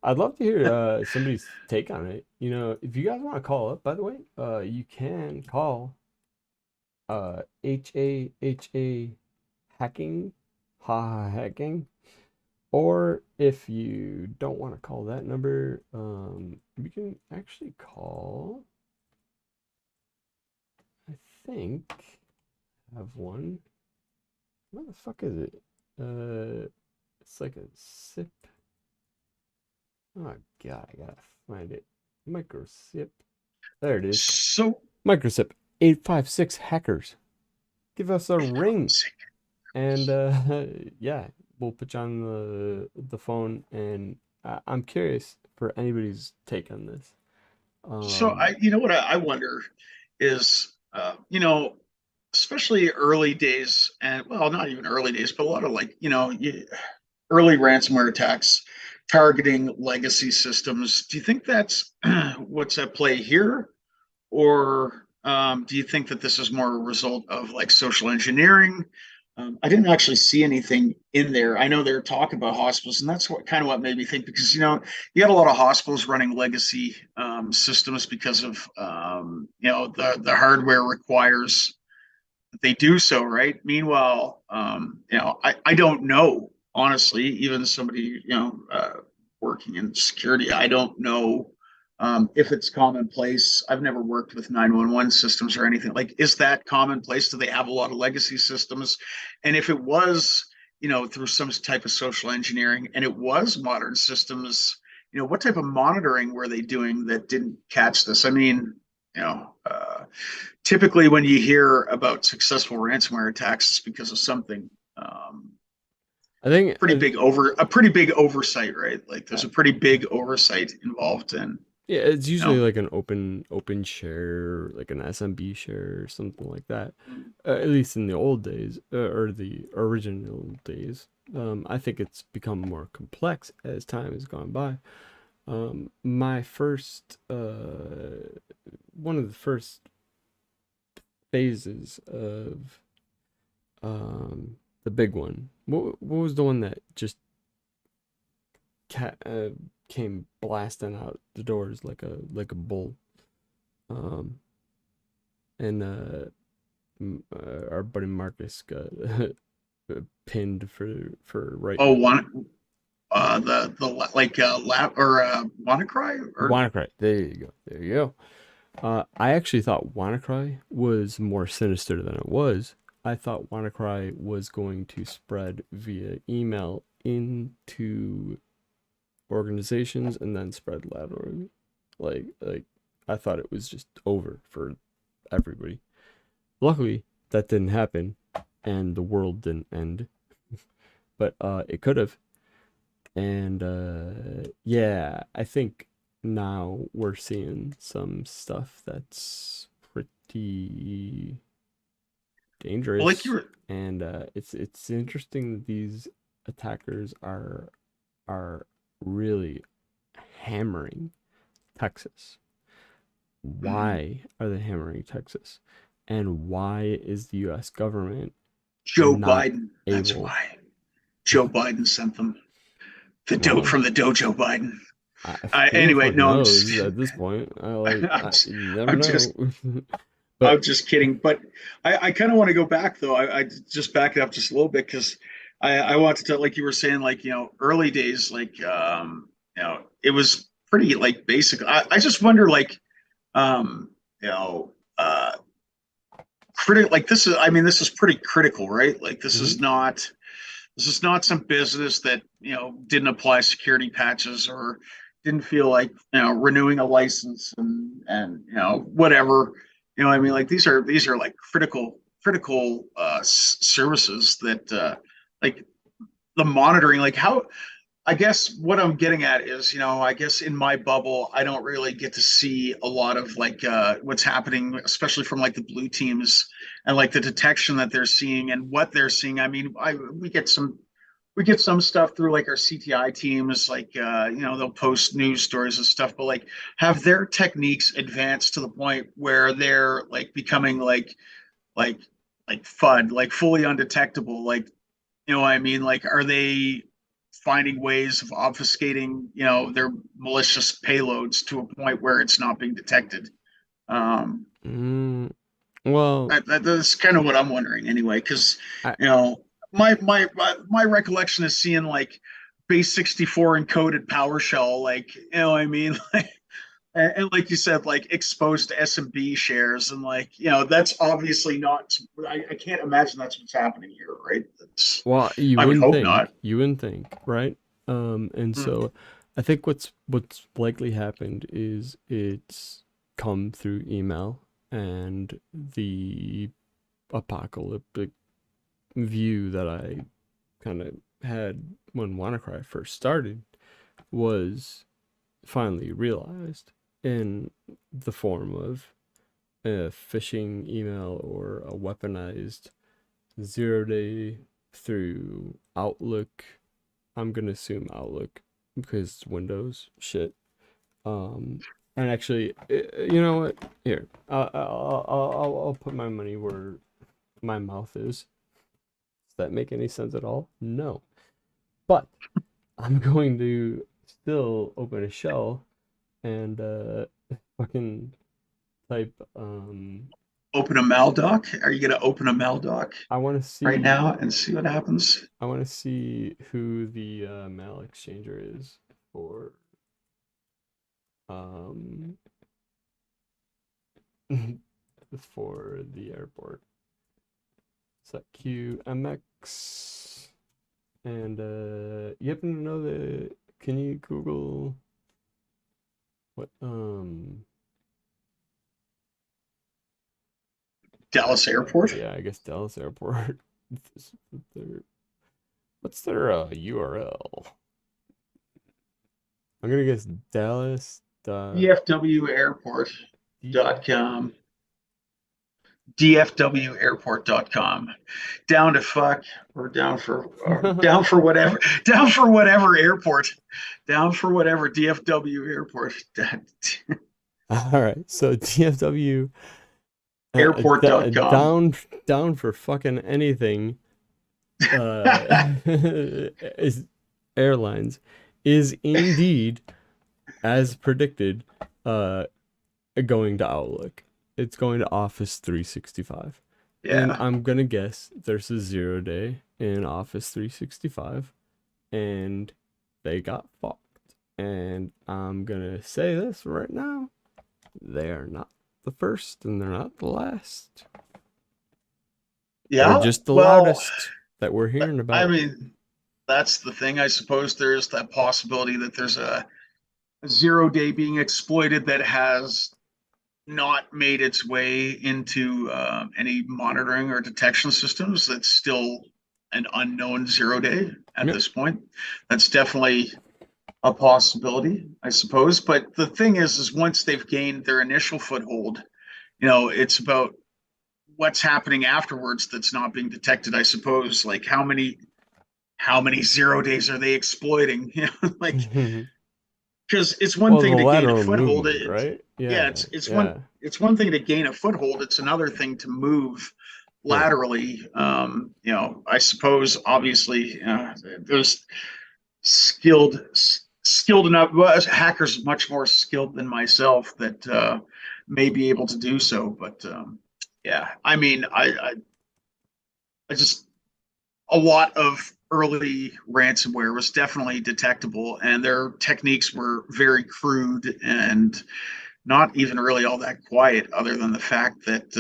S1: I'd love to hear somebody's take on it. You know, if you guys want to call up, by the way, you can call HAHA hacking, haha hacking. Or if you don't want to call that number, you can actually call, I think I have one. What the fuck is it? It's like a sip. Oh god, I gotta find it. Microsip. There it is.
S2: So
S1: Microsip 856 hackers. Give us a ring. And yeah, we'll put you on the phone, and I'm curious for anybody's take on this.
S2: So what I wonder is, especially early days, and well, not even early days, but a lot of early ransomware attacks targeting legacy systems. Do you think that's what's at play here, or do you think that this is more a result of like social engineering? I didn't actually see anything in there. I know they're talking about hospitals, and that's what made me think, because you got a lot of hospitals running legacy systems because of the hardware requires that they do so, right? Meanwhile, I don't know, honestly, even somebody working in security, I don't know if it's commonplace. I've never worked with 911 systems or anything. Like, is that commonplace? Do they have a lot of legacy systems? And if it was, through some type of social engineering, and it was modern systems, what type of monitoring were they doing that didn't catch this? I mean, typically when you hear about successful ransomware attacks, it's because of something.
S1: I think
S2: a pretty big oversight, right? Like there's a pretty big oversight involved in,
S1: yeah, it's
S2: you
S1: usually
S2: know.
S1: like an open share, like an SMB share or something like that. At least in the old days, or the original days. I think it's become more complex as time has gone by. My first, one of the first phases of the big one. What was the one that just cat came blasting out the doors like a bull? Um, and our buddy Marcus got pinned for right.
S2: Oh, one like lap or WannaCry or
S1: WannaCry. There you go. There you go. I actually thought WannaCry was more sinister than it was. I thought WannaCry was going to spread via email into organizations and then spread laterally. Like I thought it was just over for everybody. Luckily, that didn't happen, and the world didn't end. But it could have. And yeah, I think now we're seeing some stuff that's pretty
S2: well, like you
S1: dangerous,
S2: were.
S1: and it's interesting that these attackers are really hammering Texas.
S2: Mm,
S1: Why are they hammering Texas? And why is the US government
S2: Joe
S1: not
S2: Biden. That's
S1: able?
S2: why Joe Biden sent them the dope
S1: Well,
S2: from the dojo Biden.
S1: who the
S2: Anyway,
S1: fuck
S2: no,
S1: knows at this point?
S2: I'm,
S1: You never
S2: I'm
S1: know.
S2: just
S1: But
S2: I'm just kidding. But I kind of want to go back though. I just back it up just a little bit because I want to tell, like you were saying, like, early days, like, it was pretty like basic. I just wonder, like, um, you know, uh, like this is, I mean, this is pretty critical, right? Like
S1: mhm.
S2: this is not some business that, didn't apply security patches or didn't feel like, renewing a license and whatever. I mean, like these are like critical services that like the monitoring, like how, I guess what I'm getting at is, I guess in my bubble, I don't really get to see a lot of like what's happening, especially from like the blue teams and like the detection that they're seeing and what they're seeing. I mean, we get some stuff through like our CTI teams, like they'll post news stories and stuff, but like have their techniques advanced to the point where they're like becoming like like FUD, like fully undetectable, like what I mean? Like, are they finding ways of obfuscating, their malicious payloads to a point where it's not being detected? Um,
S1: Mm, well,
S2: that's kind of what I'm wondering anyway, because
S1: I
S2: you know, my recollection is seeing like base 64 encoded PowerShell, like what I mean, and like you said, like exposed to SMB shares, and like that's obviously not. I can't imagine that's what's happening here, right? That's,
S1: well,
S2: I would hope not.
S1: you wouldn't think, right? And
S2: Mm.
S1: so I think what's likely happened is it's come through email and the apocalyptic view that I kind of had when WannaCry first started was finally realized in the form of a phishing email or a weaponized 0 day through Outlook. I'm gonna assume Outlook because it's Windows shit. Um, and actually, you know what? Here, I'll put my money where my mouth is. Does that make any sense at all? No. But I'm going to still open a shell and fucking type
S2: Open a maldoc. Are you going to open a maldoc
S1: I want to
S2: right
S1: see
S2: now and see what happens?
S1: who the mail exchanger is for um for the airport. Set QMX and you happen to know the can you Google what
S2: Dallas Airport.
S1: yeah, I guess Dallas Airport. What's their URL? I'm gonna guess Dallas.
S2: DFWairport.com. DFWairport.com. Down to fuck or down for whatever. Down for whatever airport. Down for whatever DFW airport.
S1: All right, so DFW
S2: Airport.com.
S1: down for fucking anything. Is airlines is indeed, as predicted, going to Outlook. It's going to Office 365.
S2: Yeah.
S1: And I'm gonna guess there's a 0 day in Office 365, and they got fucked. And I'm gonna say this right now: they are not the first, and they're not the last.
S2: Yeah,
S1: they're just the loudest that we're hearing about.
S2: I mean, that's the thing. I suppose there's that possibility that there's a 0 day being exploited that has not made its way into any monitoring or detection systems. That's still an unknown 0 day at this point. That's definitely a possibility, I suppose. But the thing is once they've gained their initial foothold, it's about what's happening afterwards that's not being detected, I suppose. Like how many 0 days are they exploiting? Like because it's one thing to gain a foothold,
S1: right?
S2: It's one thing to gain a foothold. It's another thing to move laterally. I suppose obviously there's skilled enough hackers much more skilled than myself that may be able to do so. But I mean, I just a lot of early ransomware was definitely detectable, and their techniques were very crude and not even really all that quiet, other than the fact that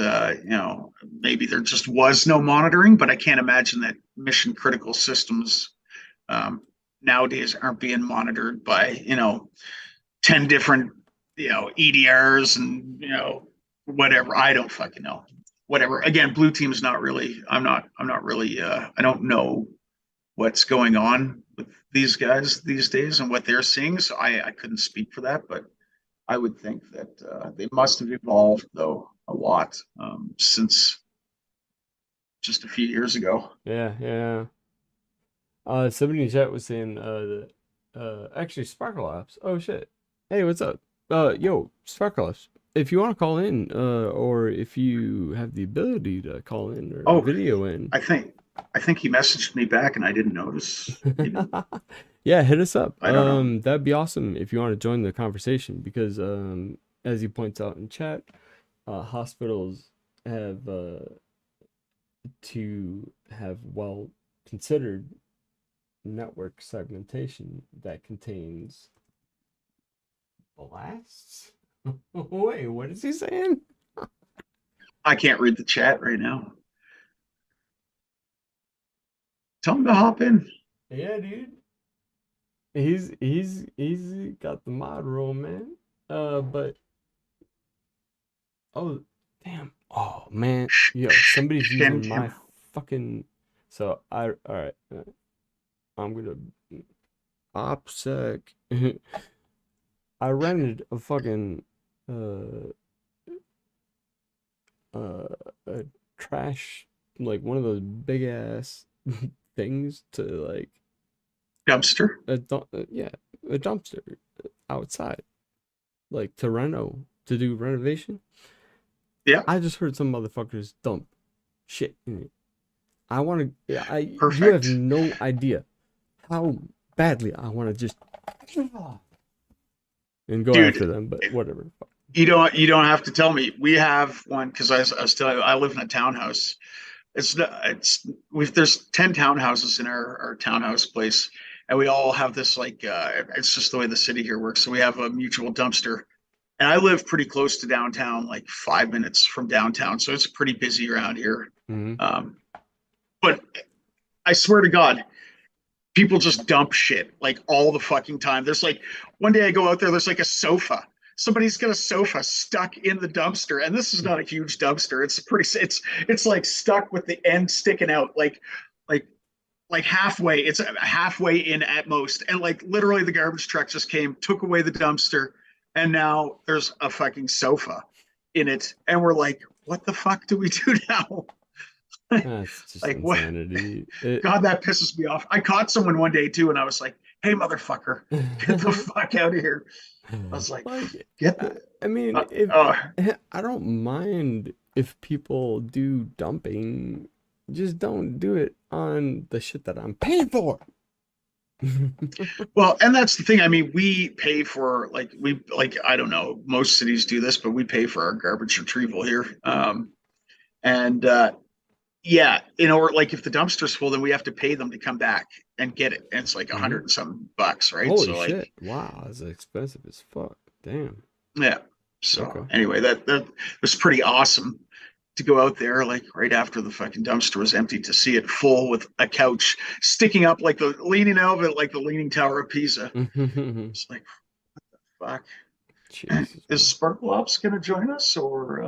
S2: maybe there just was no monitoring. But I can't imagine that mission critical systems nowadays aren't being monitored by 10 different EDRs and whatever. I don't fucking know. Whatever. Again, blue team's not really. I'm not really. I don't know what's going on with these guys these days and what they're seeing, so I couldn't speak for that. But I would think that they must have evolved though a lot since just a few years ago.
S1: Yeah. Somebody in chat was saying actually Sparkle Apps. Oh shit. Hey, what's up? Yo, Sparkle Apps. If you want to call in, or if you have the ability to call in or video in.
S2: I think he messaged me back and I didn't notice.
S1: Yeah, hit us up. That'd be awesome if you want to join the conversation, because as he points out in chat, hospitals have to have well considered network segmentation that contains blasts. Wait, what is he saying?
S2: I can't read the chat right now. Tell him to hop in.
S1: Yeah, dude. He's got the mod role, man. But oh damn. Oh man. Yo, somebody's using my fucking. So all right. I'm gonna OPSEC. I rented a fucking a trash, like one of those big ass things to like
S2: dumpster.
S1: A dumpster outside, like to do renovation.
S2: Yeah,
S1: I just heard some motherfuckers dump shit in it. I want to.
S2: Perfect.
S1: You have no idea how badly I want to just and go after them, but whatever.
S2: You don't have to tell me. We have one because I was telling you, I live in a townhouse. There's 10 townhouses in our townhouse place, and we all have this like it's just the way the city here works. So we have a mutual dumpster, and I live pretty close to downtown, like 5 minutes from downtown, so it's pretty busy around here.
S1: Mm-hmm.
S2: But I swear to God, people just dump shit like all the fucking time. There's like one day I go out there, there's like a sofa. Somebody's got a sofa stuck in the dumpster, and this is not a huge dumpster. It's like stuck with the end sticking out, like like halfway. It's halfway in at most, and like literally the garbage truck just came, took away the dumpster, and now there's a fucking sofa in it, and we're like, what the fuck do we do now?
S1: That's just
S2: Like what?
S1: insanity.
S2: God, that pisses me off. I caught someone one day too, and I was like, "Hey, motherfucker, get the fuck out of here!" I was like, "Get the."
S1: I mean, if I don't mind if people do dumping, just don't do it on the shit that I'm paying for.
S2: Well, and that's the thing. I mean, we pay for I don't know, most cities do this, but we pay for our garbage retrieval here. And yeah, in order, like if the dumpster's full, then we have to pay them to come back and get it. And it's like $100 and some bucks, right?
S1: Holy
S2: so like,
S1: shit! Wow, that's expensive as fuck. Damn.
S2: Yeah. So anyway, that was pretty awesome to go out there like right after the fucking dumpster was empty to see it full with a couch sticking up like the leaning out of it like the Leaning Tower of Pisa. It's like, what the fuck? Jesus, is Sparkle Ops gonna join us or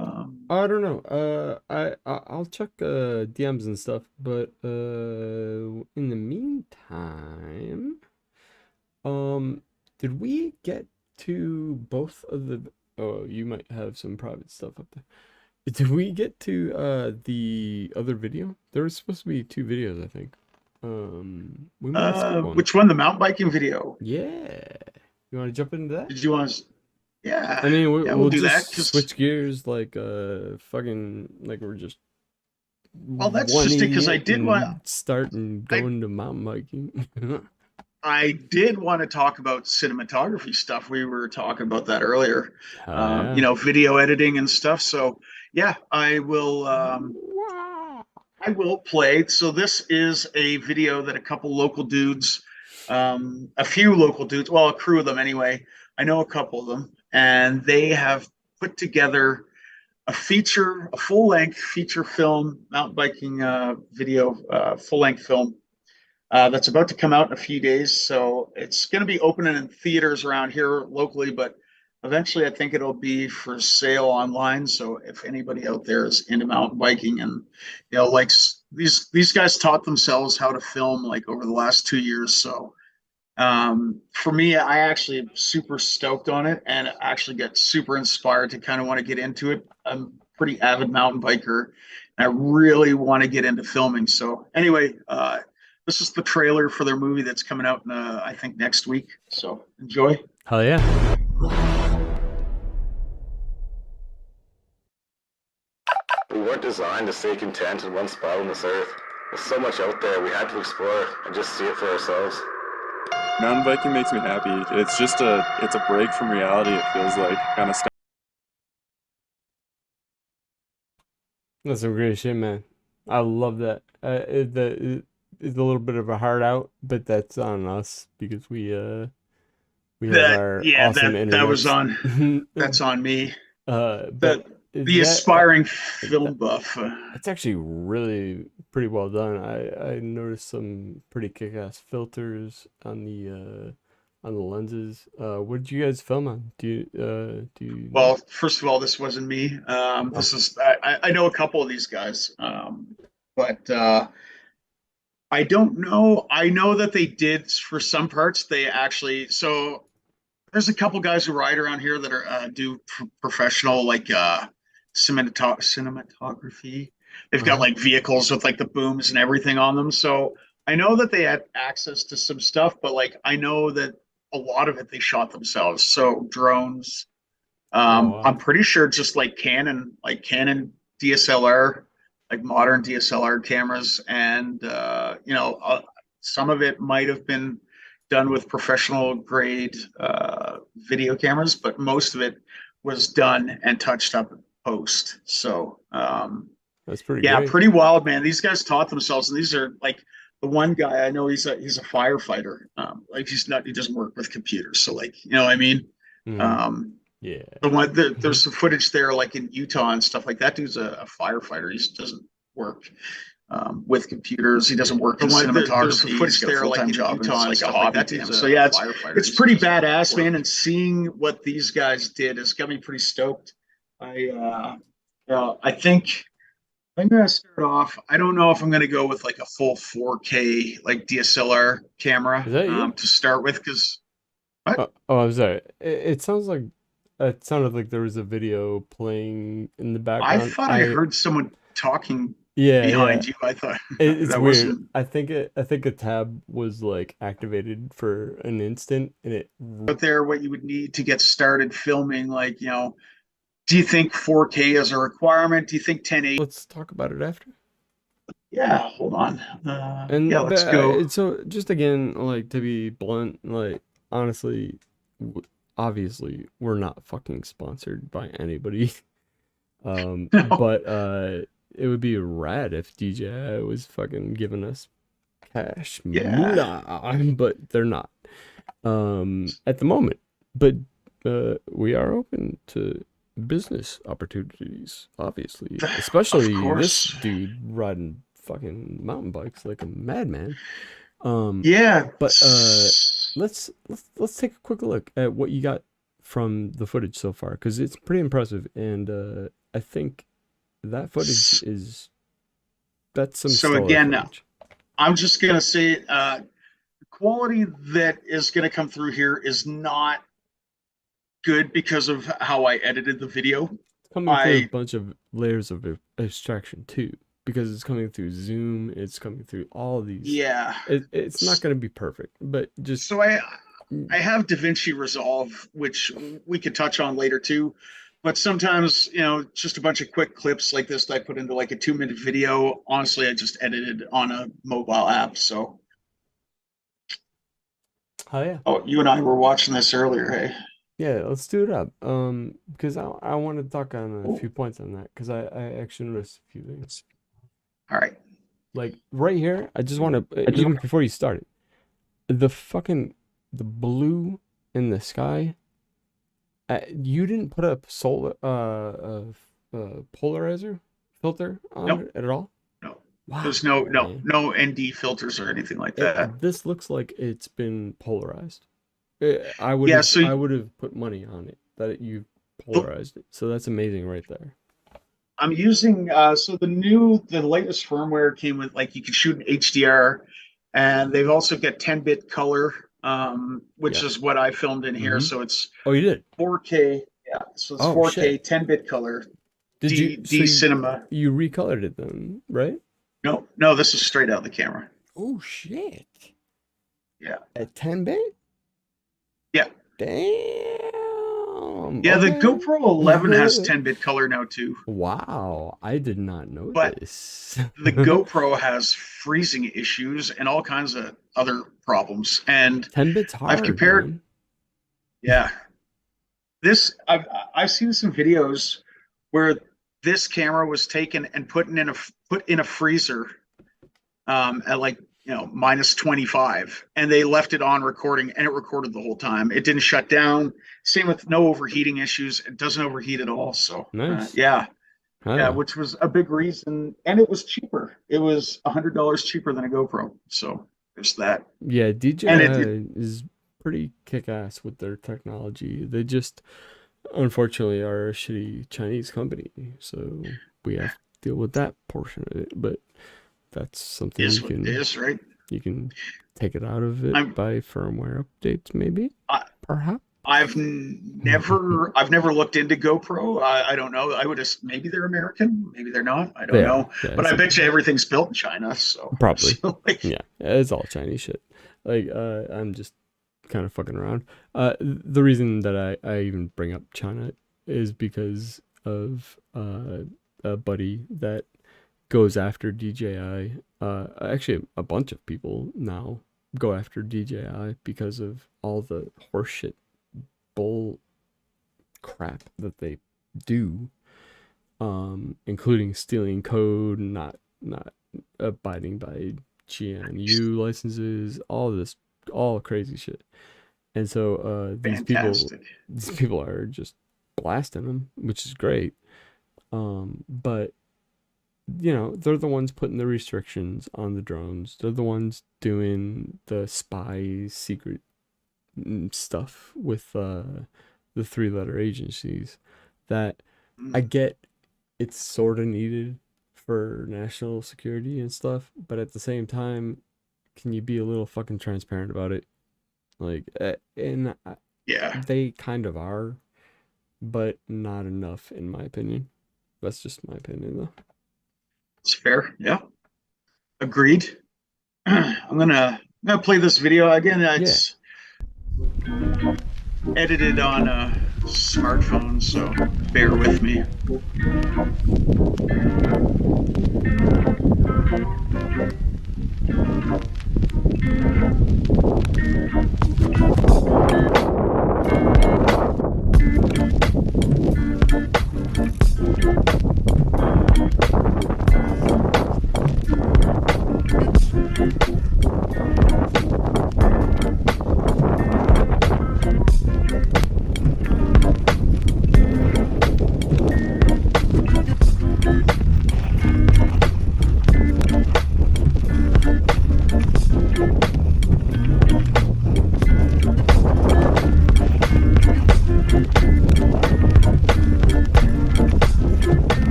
S1: I don't know. I'll check DMs and stuff, but in the meantime, did we get to both of the oh, you might have some private stuff up there. Did we get to the other video? There was supposed to be 2 videos, I think. We might skip one.
S2: Which one? The mountain biking video?
S1: Yeah. You want to jump into that?
S2: Did you want to? Yeah.
S1: I mean, we'll
S2: do
S1: just
S2: that.
S1: Switch gears like fucking like we're just.
S2: Well, that's just it because I did want
S1: to start and go into mountain biking.
S2: I did want to talk about cinematography stuff. We were talking about that earlier.
S1: Yeah.
S2: You know, video editing and stuff. So yeah, I will. I will play. So this is a video that a couple local dudes, a few local dudes, well, a crew of them anyway. I know a couple of them, and they have put together a full-length feature film, mountain biking video, full-length film that's about to come out in a few days. So it's going to be opening in theaters around here locally, but eventually I think it'll be for sale online. So if anybody out there is into mountain biking and, you know, like these guys taught themselves how to film like over the last 2 years. So for me, I actually am super stoked on it and actually get super inspired to kind of want to get into it. I'm a pretty avid mountain biker and I really want to get into filming. So anyway, this is the trailer for their movie that's coming out in, I think next week. So enjoy.
S1: Hell yeah.
S4: We weren't designed to stay content in one spot on this earth. There's so much out there, we had to explore and just see it for ourselves.
S5: Mountain biking makes me happy. It's just it's a break from reality, it feels like. Kind of stuff.
S1: That's some great shit, man. I love that. It's a little bit of a hard out, but that's on us because we have our awesome internet.
S2: That was on. That's on me.
S1: But
S2: the aspiring film buff.
S1: It's actually really pretty well done. I noticed some pretty kick-ass filters on the lenses. What did you guys film on? Do you?
S2: Well, first of all, this wasn't me. This is I know a couple of these guys, but I don't know. I know that they did for some parts. They actually so. There's a couple guys who ride around here that are do professional like cinematography. They've got like vehicles with like the booms and everything on them. So I know that they had access to some stuff, but like I know that a lot of it they shot themselves. So drones. Wow. I'm pretty sure just like Canon DSLR, like modern DSLR cameras, and you know, some of it might have been done with professional grade video cameras, but most of it was done and touched up post. So
S1: that's pretty
S2: great.
S1: Pretty
S2: wild, man. These guys taught themselves, and these are like the one guy I know. He's a firefighter. Like he doesn't work with computers. So like, you know what I mean?
S1: Yeah.
S2: There's some footage there, like in Utah and stuff like that. Dude's a firefighter. He just doesn't work with computers. He doesn't work in cinematography. There's some footage there, like in Utah and stuff like that. So yeah, it's pretty badass, man. And seeing what these guys did has got me pretty stoked. I think I'm gonna start off. I don't know if I'm gonna go with like a full 4K like DSLR camera
S1: Is that you?
S2: to start with, because what?
S1: Oh, I'm sorry. It sounds like it sounded like there was a video playing in the
S2: I
S1: background.
S2: thought I heard someone talking
S1: Yeah, yeah.
S2: behind you. I thought
S1: It's
S2: that
S1: weird.
S2: wasn't.
S1: I think a tab was like activated for an instant and it
S2: But there, what you would need to get started filming, like, do you think 4K is a requirement? Do you think 1080?
S1: let's talk about it after.
S2: Yeah, hold on. Yeah,
S1: And
S2: let's go.
S1: so just again, like to be blunt, like honestly, obviously we're not fucking sponsored by anybody.
S2: No.
S1: But it would be rad if DJI was fucking giving us cash
S2: Yeah.
S1: moolah, but they're not at the moment. But we are open to business opportunities, obviously, especially
S2: Of
S1: this
S2: course.
S1: dude riding fucking mountain bikes like a madman.
S2: Yeah.
S1: But let's take a quick look at what you got from the footage so far, because it's pretty impressive, and I think that footage is that's some
S2: So
S1: stellar
S2: again,
S1: footage.
S2: I'm just gonna say, the quality that is gonna come through here is not good because of how I edited the video.
S1: It's coming through a
S2: I
S1: bunch of layers of abstraction too, because it's coming through zoom, it's coming through all these.
S2: Yeah.
S1: It's not going to be perfect, but just
S2: So I have DaVinci Resolve, which we could touch on later too. But sometimes, just a bunch of quick clips like this that I put into like a 2-minute video. Honestly, I just edited on a mobile app. So,
S1: oh yeah,
S2: oh, you and I were watching this earlier, hey?
S1: yeah. Let's do it up. Because I want to talk on a few points on that, because I actually noticed a few things.
S2: All right.
S1: Like right here, I just want to even before you start it, the blue in the sky. You didn't put a solar polarizer filter on
S2: Nope.
S1: it at all?
S2: No.
S1: Wow,
S2: There's no
S1: man.
S2: ND filters or anything like that.
S1: This looks like it's been polarized. I
S2: Yeah, so
S1: would have put money on it that you polarized it. So that's amazing right there.
S2: I'm using the latest firmware came with, like, you can shoot an HDR, and they've also got 10-bit color, which
S1: Yeah.
S2: is what I filmed in here.
S1: Mhm.
S2: So it's
S1: Oh, you did?
S2: 4K. Yeah, so it's
S1: Oh,
S2: 4K,
S1: shit.
S2: 10-bit color.
S1: Did you
S2: D cinema.
S1: you recolored it then, right?
S2: No, this is straight out of the camera.
S1: Oh shit.
S2: Yeah.
S1: At 10-bit?
S2: Yeah.
S1: Damn.
S2: Yeah, the
S1: Okay.
S2: GoPro 11 has 10-bit color now too.
S1: Wow, I did not know
S2: But
S1: this.
S2: the GoPro has freezing issues and all kinds of other problems. And
S1: 10 bits hard,
S2: I've compared,
S1: man.
S2: yeah. I've seen some videos where this camera was taken and put in a freezer at, like, minus 25, and they left it on recording, and it recorded the whole time. It didn't shut down. Same with no overheating issues. It doesn't overheat at all. So
S1: Nice.
S2: yeah,
S1: Huh.
S2: which was a big reason, and it was cheaper. It was $100 cheaper than a GoPro. So there's that.
S1: Yeah, DJI
S2: And it
S1: is pretty kick-ass with their technology. They just, unfortunately, are a shitty Chinese company, so we have to deal with that portion of it. But that's something
S2: is what it is, right?
S1: you can take it out of it by firmware updates, maybe. Perhaps.
S2: I've never looked into GoPro. I don't know. I would maybe they're American, maybe they're not. I don't know.
S1: Yeah,
S2: but I bet you everything's built in China. So
S1: probably.
S2: so, like,
S1: Yeah, it's all Chinese shit. Like, I'm just kind of fucking around. The reason that I even bring up China is because of a buddy that goes after DJI. Actually, a bunch of people now go after DJI because of all the horseshit bull crap that they do, including stealing code, not abiding by GNU licenses, all crazy shit. And so these people are just blasting them, which is great. But they're the ones putting the restrictions on the drones. They're the ones doing the spy secret stuff with the 3-letter agencies that I get it's sort of needed for national security and stuff, but at the same time, can you be a little fucking transparent about it? Like,
S2: Yeah,
S1: they kind of are, but not enough, in my opinion. That's just my opinion, though.
S2: it's fair. Yeah, agreed. I'm gonna play this video again. It's edited on a smartphone, so bear with me.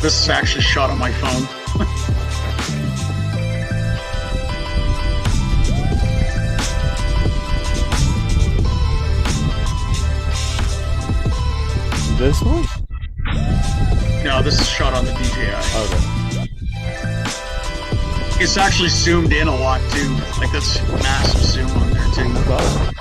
S2: This is actually shot on my phone.
S1: This one?
S2: No, this is shot on the DJI.
S1: Okay.
S2: It's actually zoomed in a lot too. Like that's massive zoom on there too.
S1: Wow.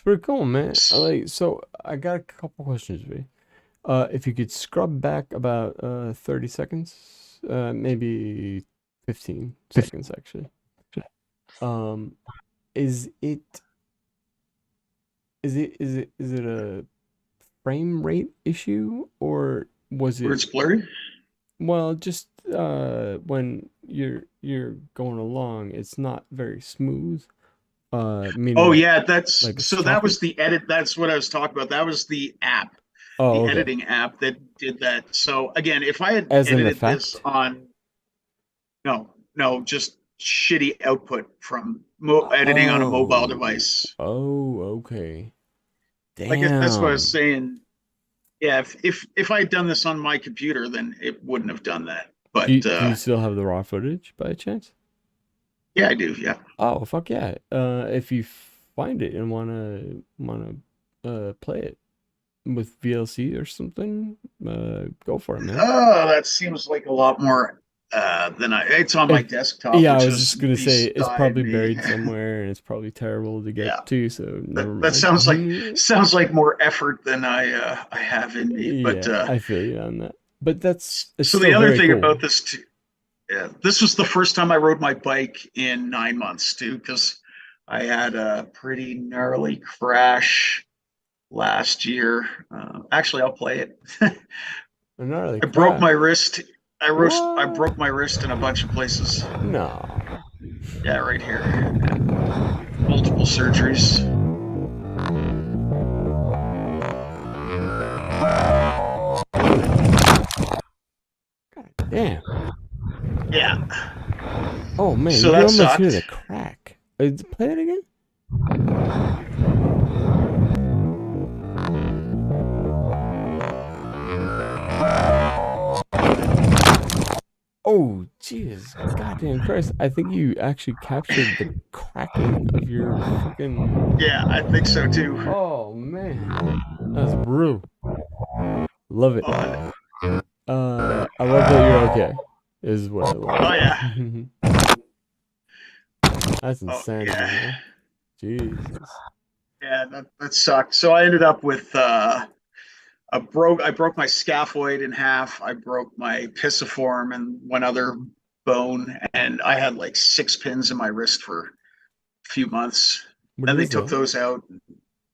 S1: Pretty cool, man. So I got a couple questions for you. If you could scrub back about 30 seconds, maybe 15 seconds actually. Is it a frame rate issue, or was it
S2: Where it's blurry?
S1: well, just when you're going along, it's not very smooth. Meaning,
S2: Oh yeah, that's
S1: like
S2: so that was the edit. That's what I was talking about. That was the app, the
S1: okay.
S2: editing app that did that. So again, if I had
S1: As an
S2: edited
S1: effect?
S2: this on, no, just shitty output from editing on a mobile device.
S1: Oh, okay. Damn.
S2: Like that's what I was saying. Yeah, if I had done this on my computer, then it wouldn't have done that. But
S1: do you still have the raw footage by chance?
S2: yeah, I do. Yeah.
S1: Oh, fuck yeah. If you find it and wanna play it with VLC or something, go for it, man.
S2: Oh, that seems like a lot more than it's on my desktop.
S1: Yeah, I
S2: which
S1: was
S2: is
S1: just gonna say it's probably
S2: beside me.
S1: buried somewhere, and it's probably terrible to get to. So never mind.
S2: That sounds like more effort than I have in me. But
S1: yeah, I feel you on that. But that's
S2: so the other thing about this too. Yeah, this was the first time I rode my bike in 9 months too, because I had a pretty gnarly crash last year. Actually, I'll play it. I broke my wrist. I broke my wrist in a bunch of places.
S1: No.
S2: Yeah, right here. Multiple surgeries.
S1: God damn.
S2: Yeah.
S1: Oh man,
S2: so
S1: you
S2: that
S1: almost
S2: sucked.
S1: hear the crack. Play it again. Oh, jeez. Goddamn Christ. I think you actually captured the cracking of your fucking...
S2: Yeah, I think so too.
S1: Oh, man. That's brutal. Love it. I love that you're okay, is what I love.
S2: Oh, yeah.
S1: That's insanity, man. Jesus.
S2: Yeah, that sucked. So I ended up with I broke my scaphoid in half. I broke my pisiform and one other bone, and I had like 6 pins in my wrist for a few months.
S1: What
S2: Then they
S1: is
S2: took
S1: that?
S2: those out.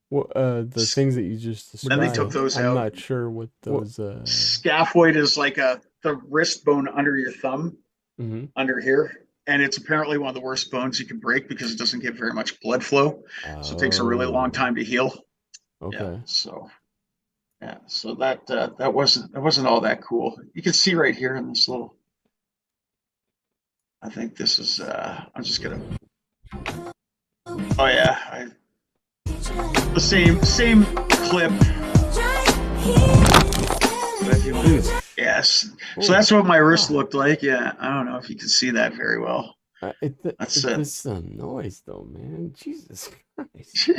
S1: What the things that you just
S2: Then they took
S1: described?
S2: those
S1: I'm
S2: out.
S1: not sure what
S2: Well,
S1: those
S2: scaphoid is like the wrist bone under your thumb,
S1: mhm.
S2: under here. And it's apparently one of the worst bones you can break because it doesn't get very much blood flow. So it takes a really long
S1: Oh,
S2: time to heal. Yeah.
S1: okay.
S2: So that wasn't all that cool. You can see right here in this little. I think this is. I'm just gonna. Oh yeah, the same clip.
S1: Dude.
S2: Yes. So
S1: Oh,
S2: that's what my wrist
S1: God.
S2: looked like. Yeah, I don't know if you can see that very well. That's it.
S1: This noise though, man. Jesus Christ.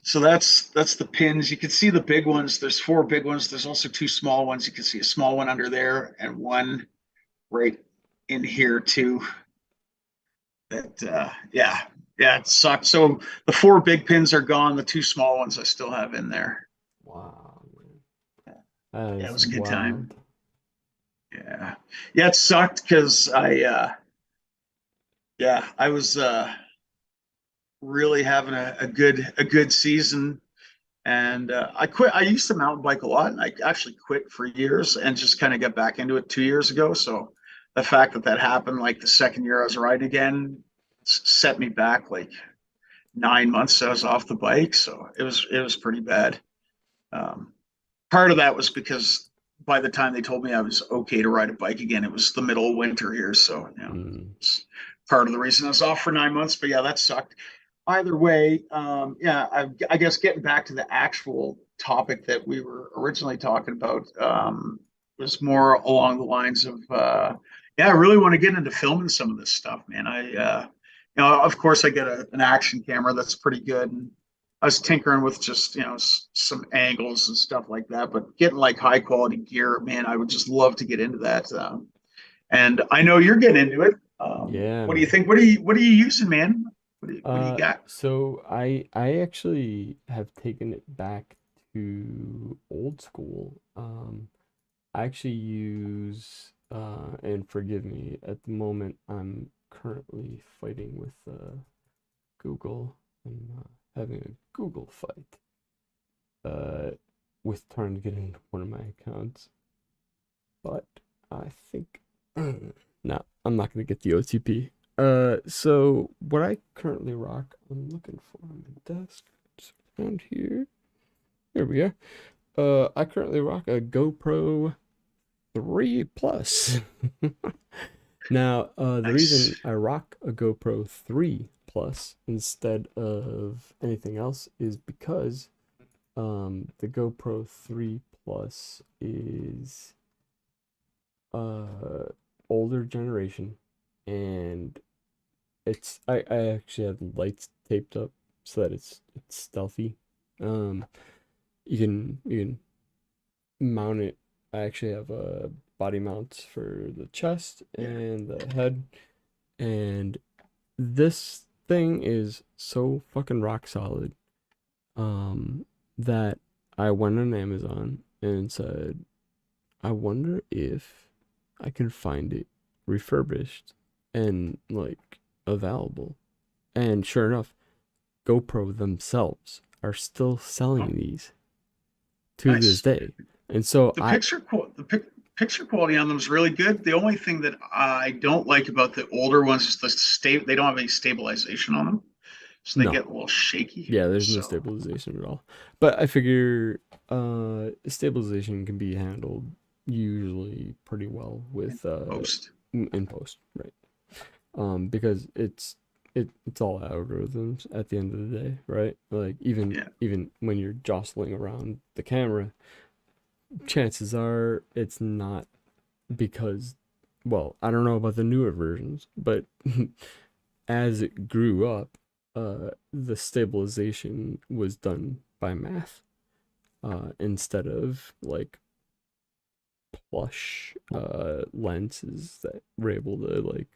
S2: So that's the pins. You can see the big ones. There's 4 big ones. There's also 2 small ones. You can see a small one under there and one right in here too. That yeah, it sucked. So the 4 big pins are gone. The 2 small ones I still have in there.
S1: Wow, man. That
S2: Yeah, it
S1: is
S2: was a good time.
S1: wild.
S2: Yeah, yeah, it sucked because I was really having a good season. And I quit. I used to mountain bike a lot, and I actually quit for years and just kind of got back into it 2 years ago. So the fact that that happened, like the second year I was riding again, set me back like 9 months. I was off the bike, so it was pretty bad. Um, Part of that was because by the time they told me I was okay to ride a bike again, it was the middle of winter here. So
S1: Mm.
S2: it's part of the reason I was off for 9 months. But yeah, that sucked. Either way, yeah, I guess getting back to the actual topic that we were originally talking about was more along the lines of, yeah, I really want to get into filming some of this stuff, man. Of course, I get an action camera that's pretty good, and I was tinkering with just some angles and stuff like that. But getting like high quality gear, man, I would just love to get into that. And I know you're getting into it.
S1: Yeah,
S2: What do you
S1: man.
S2: think? What are you using, man? What do you got?
S1: So I actually have taken it back to old school. I actually use and forgive me, at the moment I'm currently fighting with Google. I'm having a Google fight uh with trying to get into one of my accounts. But I think no, I'm not gonna get the OTP. So what I currently rock, I'm looking for on my desk. It's around here. Here we are. I currently rock a GoPro 3 Plus. Now, the reason
S2: Nice.
S1: I rock a GoPro 3 Plus instead of anything else is because the GoPro 3 Plus is older generation, and I actually have the lights taped up so that it's stealthy. Um you can mount it. I actually have body mounts for the chest
S2: Yeah.
S1: and the head, and this thing is so fucking rock solid that I went on Amazon and said, I wonder if I can find it refurbished and like available. And sure enough, GoPro themselves are still
S2: Oh,
S1: selling these to this
S2: nice.
S1: day. And so
S2: The picture quality on them is really good. The only thing that I don't like about the older ones is they don't have any stabilization on them, so they
S1: no,
S2: get a little shaky.
S1: yeah, there's no
S2: So
S1: stabilization at all. But I figure stabilization can be handled usually pretty well with
S2: post.
S1: in post, right? Because it's all algorithms at the end of the day, right? Like
S2: Yeah.
S1: even when you're jostling around the camera, chances are it's not because, well, I don't know about the newer versions, but as it grew up, the stabilization was done by math, instead of like plush lenses that were able to like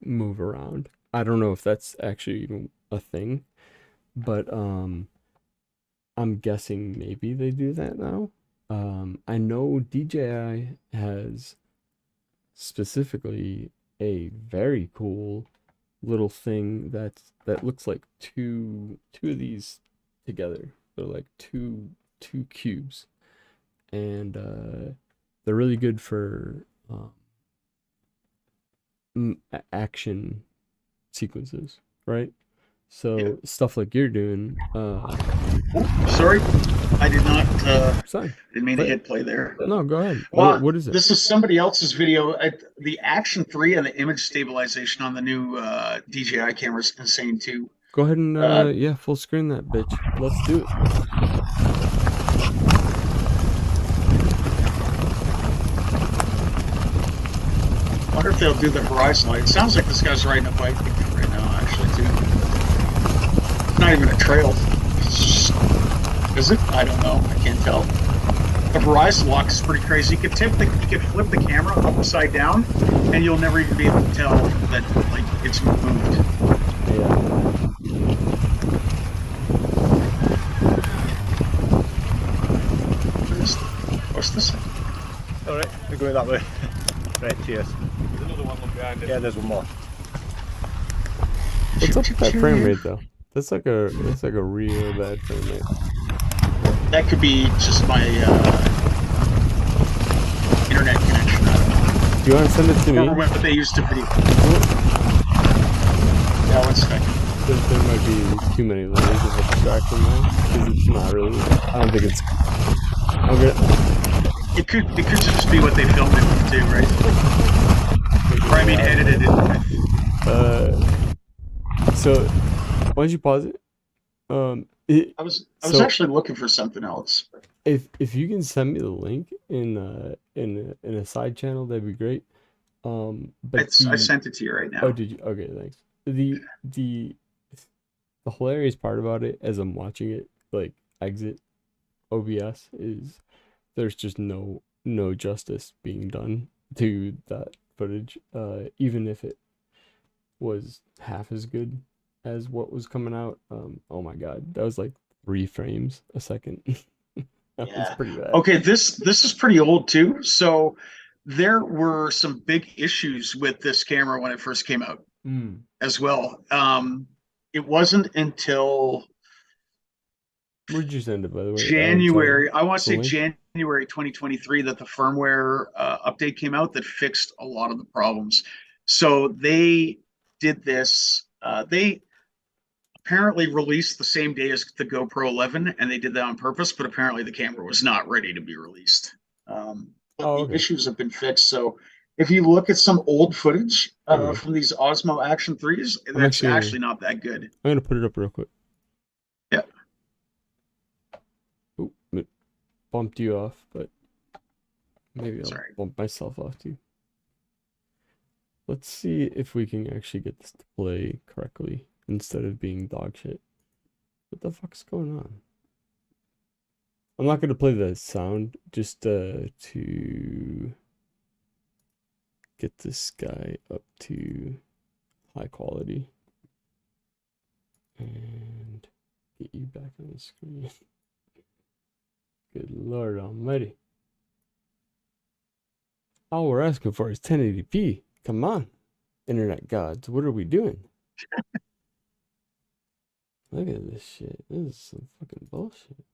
S1: move around. I don't know if that's actually even a thing, but I'm guessing maybe they do that now. I know DJI has specifically a very cool little thing that looks like two of these together. They're like two cubes, and they're really good for action sequences, right? So stuff like you're doing.
S2: Sorry, I did not.
S1: Fine.
S2: Didn't mean to hit play there.
S1: No, go ahead.
S2: Well,
S1: What is it?
S2: this is somebody else's video. The Action 3 and the image stabilization on the new DJI camera is insane too.
S1: Go ahead and yeah, full screen that bitch. Let's do it.
S2: I wonder if they'll do the horizon light. It sounds like this guy's riding a bike right now, actually, too. It's not even a trail. Is it? I don't know. I can't tell. The horizon lock is pretty crazy. You could flip the camera upside down, and you'll never even be able to tell that like it's moved.
S1: Yeah.
S2: What's this?
S6: All right, we're going that way. Right, cheers.
S3: There's another one look behind it.
S6: Yeah, there's one more.
S1: What's up with that frame rate though? That's like a real bad frame rate.
S2: That could be just my internet connection. I don't know.
S1: Do you want to send it to me?
S2: Remember what they used to video? Yeah, 1 second.
S1: There might be too many layers of abstraction there, because it's not really. I don't think it's.
S2: It could just be what they filmed it with too, right? Or I mean, edited it.
S1: So why don't you pause it?
S2: I was actually looking for something else.
S1: If you can send me the link in a side channel, that'd be great. But
S2: I sent it to you right now.
S1: Oh, did you? Okay, thanks. The hilarious part about it, as I'm watching it like exit OBS, is there's just no justice being done to that footage, even if it was half as good as what was coming out. Oh my god, that was like 3 frames a second. That was pretty bad.
S2: Okay, this is pretty old too. So there were some big issues with this camera when it first came out as well. It wasn't until
S1: Where'd you send it, by the way?
S2: January, I want to say
S1: link?
S2: January 2023, that the firmware update came out that fixed a lot of the problems. So they did this. They apparently released the same day as the GoPro 11, and they did that on purpose, but apparently the camera was not ready to be released. The issues have been fixed. So if you look at some old footage from these Osmo Action 3s, that's actually not that good.
S1: I'm going to put it up real quick.
S2: Yeah.
S1: Ooh, it bumped you off, but maybe I'll bump myself off too. Let's see if we can actually get this to play correctly instead of being dog shit. What the fuck's going on? I'm not going to play the sound, just to get this guy up to high quality and get you back on the screen. Good Lord Almighty. All we're asking for is 1080p. Come on, internet gods. What are we doing? Look at this shit. This is some fucking bullshit.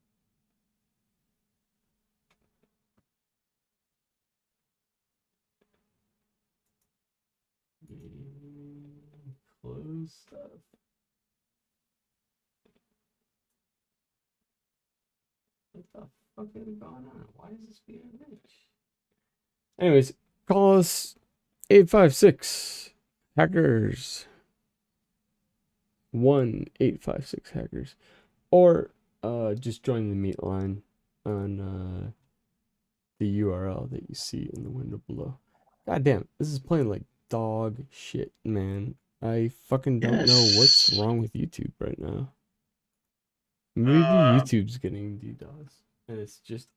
S1: Close stuff. What the fuck is going on? Why is this being a bitch? Anyways, call us 856 hackers. 1-856 hackers, or just join the meet line on the URL that you see in the window below. God damn, this is playing like dog shit, man. I fucking don't know what's wrong with YouTube right now. Maybe YouTube's getting DDoS, and it's just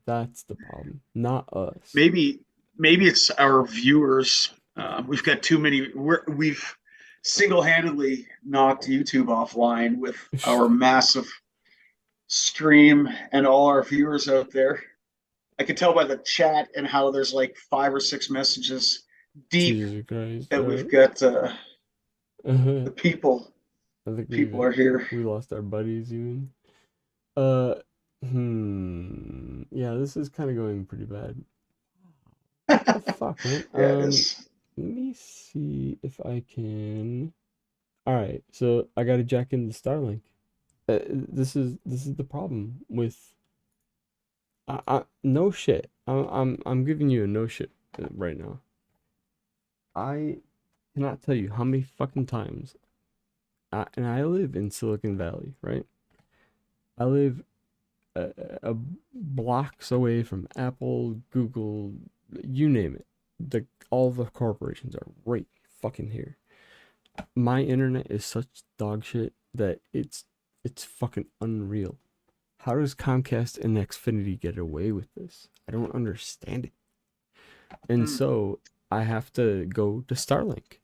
S1: that's the problem, not us.
S2: Maybe it's our viewers. We've got too many. single-handedly knocked YouTube offline with our massive stream and all our viewers out there. I can tell by the chat and how there's like 5 or 6 messages deep
S1: Jesus Christ.
S2: that we've got the
S1: I
S2: people.
S1: think
S2: People are here.
S1: we lost our buddies even. Yeah, this is kind of going pretty bad. What the fuck, man?
S2: Yeah, it is.
S1: Let me see if I can. All right, so I got to jack in the Starlink. This is the problem with. No shit. I'm giving you a no shit right now. I cannot tell you how many fucking times. And I live in Silicon Valley, right? I live a blocks away from Apple, Google, you name it. All the corporations are right fucking here. My internet is such dog shit that it's fucking unreal. How does Comcast and Xfinity get away with this? I don't understand it. And so I have to go to Starlink.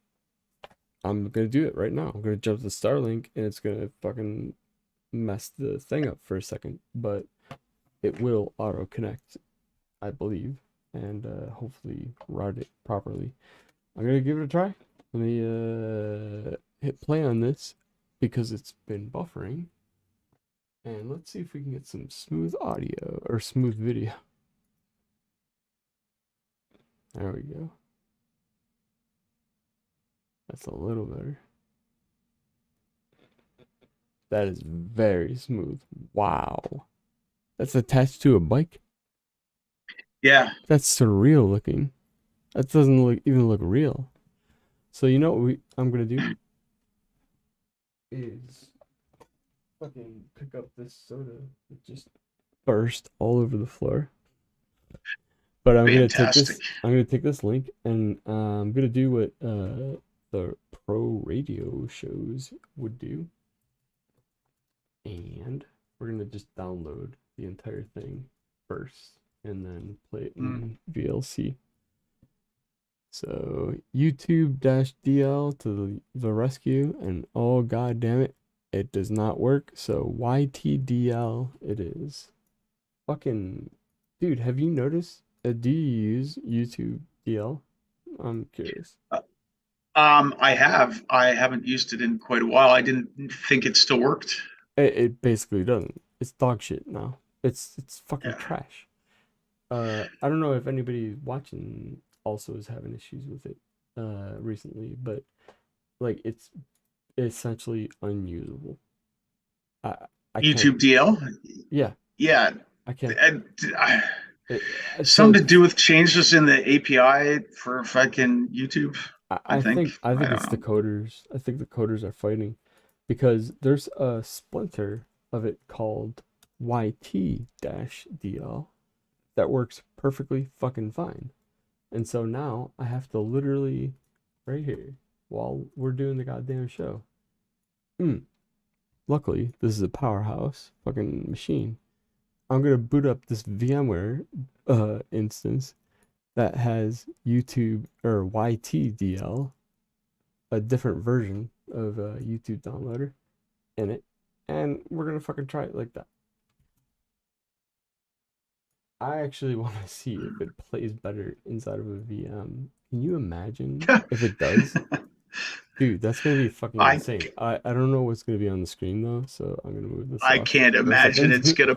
S1: I'm gonna do it right now. I'm gonna jump to Starlink and it's gonna fucking mess the thing up for a second, but it will auto connect, I believe, and hopefully route it properly. I'm gonna give it a try. Let me hit play on this because it's been buffering, and let's see if we can get some smooth audio or smooth video. There we go. That's a little better. That is very smooth. Wow. That's attached to a bike?
S2: Yeah.
S1: That's surreal looking. That doesn't even look real. So you know what I'm gonna do is fucking pick up this soda that just burst all over the floor. But I'm gonna take this link and I'm gonna do what the pro radio shows would do, and we're gonna just download the entire thing first and then play it in VLC. So YouTube-DL to the rescue, and oh god damn it, it does not work. So YTDL it is. Fucking dude, have you noticed? Do you use YouTube DL? I'm curious.
S2: I have. I haven't used it in quite a while. I didn't think it still worked.
S1: It basically doesn't. It's dog shit now. It's fucking trash. I don't know if anybody watching also is having issues with it recently, but like it's essentially unusable. I
S2: YouTube DL?
S1: Yeah.
S2: Yeah.
S1: I can't.
S2: Something to do with changes in the API for fucking YouTube.
S1: I think it's the coders. I think the coders are fighting because there's a splinter of it called YT-DL that works perfectly fucking fine. And so now I have to literally right here while we're doing the goddamn show. Luckily, this is a powerhouse fucking machine. I'm gonna boot up this VMware instance that has YouTube or YTDL, a different version of a YouTube downloader in it, and we're gonna fucking try it like that. I actually want to see if it plays better inside of a VM. Can you imagine if it does? Dude, that's gonna be fucking insane. I don't know what's gonna be on the screen though, so I'm gonna move this.
S2: I can't imagine it's gonna.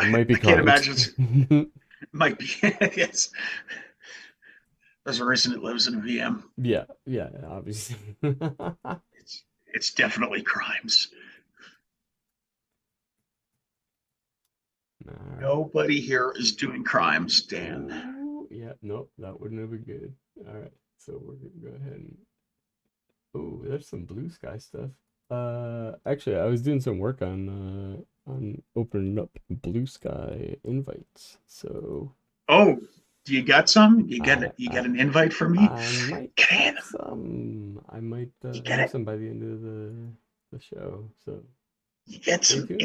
S1: It might be.
S2: I can't imagine. It might be. Yes. There's a reason it lives in a VM.
S1: Yeah, obviously.
S2: It's definitely crimes.
S1: Right.
S2: Nobody here is doing crimes, Dan.
S1: Ooh, yeah, nope, that wouldn't have been good. All right, so we're gonna go ahead and. Oh, there's some blue sky stuff. Actually, I was doing some work on opening up blue sky invites. So.
S2: Oh, you got some? You got an invite for me?
S1: I might
S2: get
S1: some. I might have some by the end of the show. So.
S2: You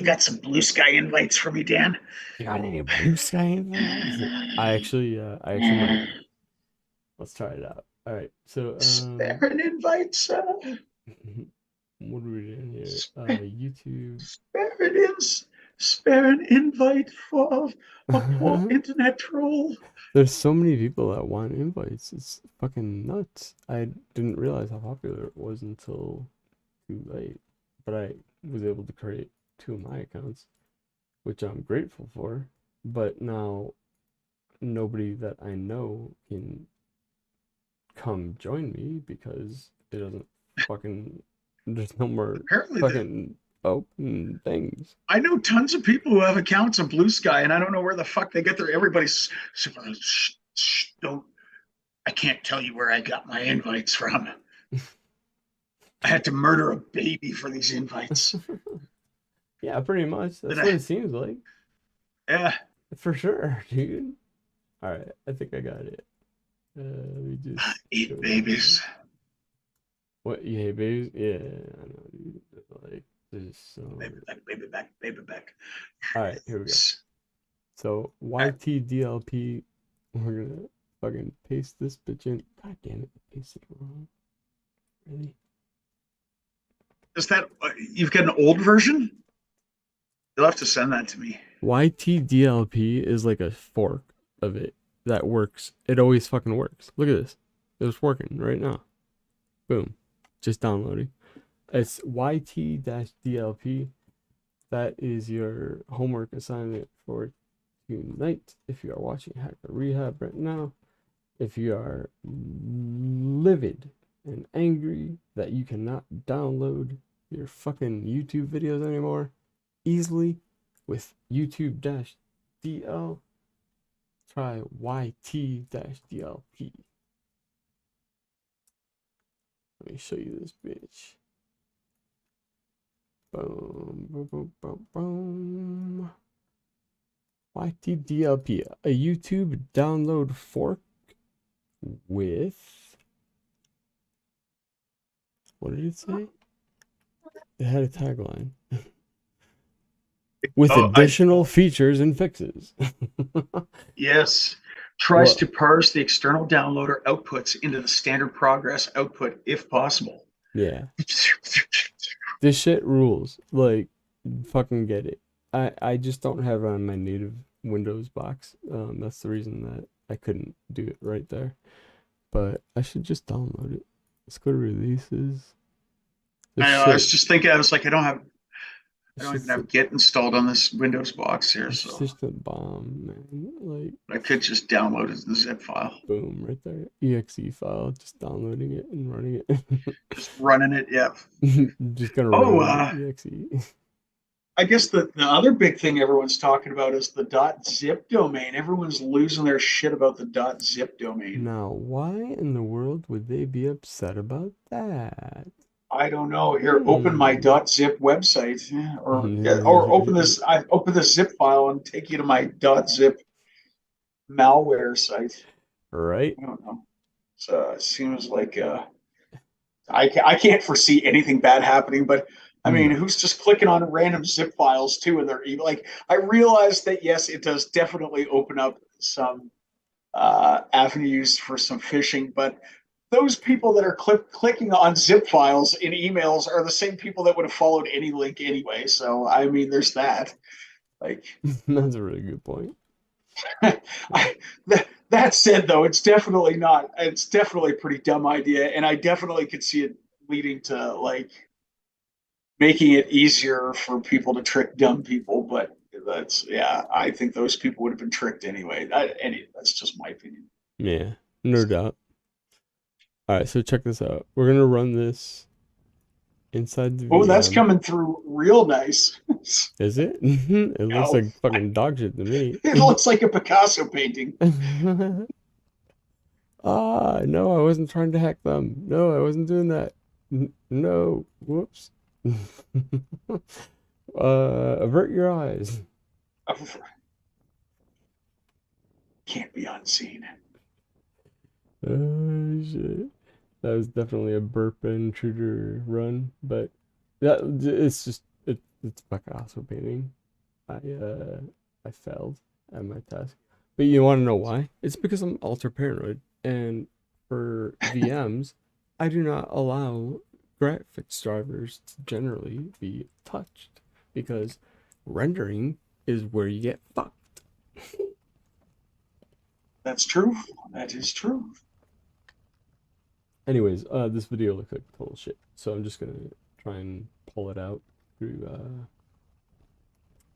S2: got some blue sky invites for me, Dan?
S1: You got any blue sky invites? I actually might. Let's try it out. All right, so
S2: is there an invite?
S1: What are we doing here? YouTube.
S2: Spare an invite for a poor internet troll.
S1: There's so many people that want invites. It's fucking nuts. I didn't realize how popular it was until too late. But I was able to create 2 of my accounts, which I'm grateful for. But now nobody that I know can come join me because it doesn't fucking, there's no more
S2: Apparently,
S1: fucking open things.
S2: I know tons of people who have accounts on Blue Sky, and I don't know where the fuck they get their. Everybody's don't. I can't tell you where I got my invites from. I had to murder a baby for these invites.
S1: Yeah, pretty much. That's what it seems like.
S2: Yeah,
S1: for sure, dude. All right, I think I got it. We just
S2: eat babies.
S1: What? You hate babies? Yeah, I know, dude. Like, there's so.
S2: Baby back.
S1: All right, here we go. So YTDLP, we're gonna fucking paste this bitch in. God damn it, I pasted it wrong. Really?
S2: Is that you've got an old version? You'll have to send that to me.
S1: YTDLP is like a fork of it that works. It always fucking works. Look at this. It's working right now. Boom. Just downloading. It's YT-DLP. That is your homework assignment for tonight. If you are watching Hacker.Rehab right now, if you are livid and angry that you cannot download your fucking YouTube videos anymore easily with YouTube-DL, try YT-DLP. Let me show you this bitch. Boom, boom, boom, boom, boom. YTDLP, a YouTube download fork with, what did it say? It had a tagline. With additional features and fixes.
S2: Yes. Tries to parse the external downloader outputs into the standard progress output if possible.
S1: Yeah. This shit rules. Like, fucking get it. I just don't have it on my native Windows box. That's the reason that I couldn't do it right there. But I should just download it. Let's go to releases.
S2: I was just thinking, I was like, I don't even have Git installed on this Windows box here, so
S1: it's just a bomb, man. Like,
S2: I could just download it as a zip file.
S1: Boom, right there. EXE file, just downloading it and running it.
S2: Just running it, yeah.
S1: Just gonna run EXE.
S2: I guess the other big thing everyone's talking about is the .zip domain. Everyone's losing their shit about the .zip domain.
S1: Now, why in the world would they be upset about that?
S2: I don't know. Here, open my .zip website, or open this. I open this zip file and take you to my .zip malware site.
S1: Right.
S2: I don't know. So it seems like I can't foresee anything bad happening, but I mean, who's just clicking on random zip files too? And they're like, I realize that yes, it does definitely open up some avenues for some phishing, but those people that are clicking on zip files in emails are the same people that would have followed any link anyway. So, I mean, there's that. Like,
S1: that's a really good point.
S2: That said, though, it's definitely a pretty dumb idea. And I definitely could see it leading to, like, making it easier for people to trick dumb people. But I think those people would have been tricked anyway. That's just my opinion.
S1: Yeah, no doubt. All right, so check this out. We're gonna run this inside the VM.
S2: Oh, that's coming through real nice.
S1: Is it? It looks like fucking dog shit to me.
S2: It looks like a Picasso painting.
S1: No, I wasn't trying to hack them. No, I wasn't doing that. No, whoops. Avert your eyes.
S2: Can't be unseen.
S1: Shit. That was definitely a burp intruder run, but it's just it's Picasso painting. I failed at my task, but you want to know why? It's because I'm ultra paranoid, and for VMs, I do not allow graphics drivers to generally be touched, because rendering is where you get fucked.
S2: That's true. That is true.
S1: Anyways, this video looks like total shit, so I'm just gonna try and pull it out through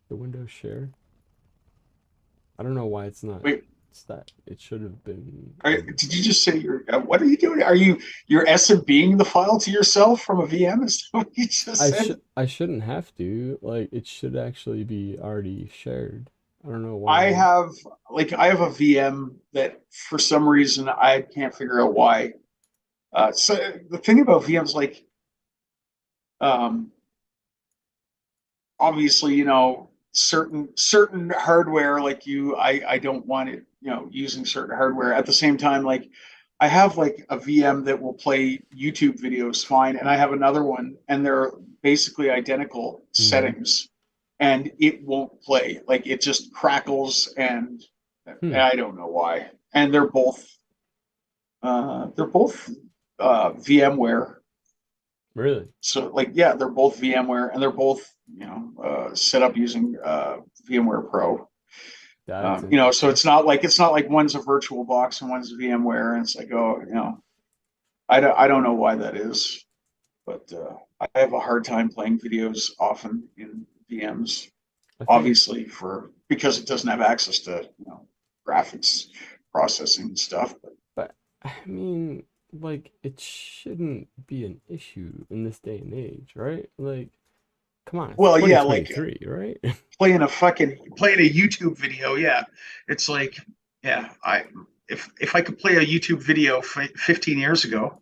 S1: the Windows share. I don't know why it's not.
S2: Wait,
S1: It should have been.
S2: did you just say what are you doing? Are you're SMBing the file to yourself from a VM? Is that what you just said?
S1: I shouldn't have to. Like, it should actually be already shared. I don't know why.
S2: I have a VM that for some reason I can't figure out why. So the thing about VMs, like, obviously, certain hardware, like I don't want it, using certain hardware. At the same time, like, I have like a VM that will play YouTube videos fine, and I have another one, and they're basically identical settings, and it won't play. Like, it just crackles, and I don't know why. And they're both VMware.
S1: Really?
S2: So, like, yeah, they're both VMware, and they're both set up using VMware Pro. So it's not like one's a virtual box and one's VMware, and it's like, I don't know why that is, but I have a hard time playing videos often in VMs, obviously, because it doesn't have access to graphics processing and stuff.
S1: But I mean, like, it shouldn't be an issue in this day and age, right? Like, come on.
S2: Well, yeah, like,
S1: right?
S2: playing a YouTube video, yeah. It's like, yeah, if I could play a YouTube video 15 years ago,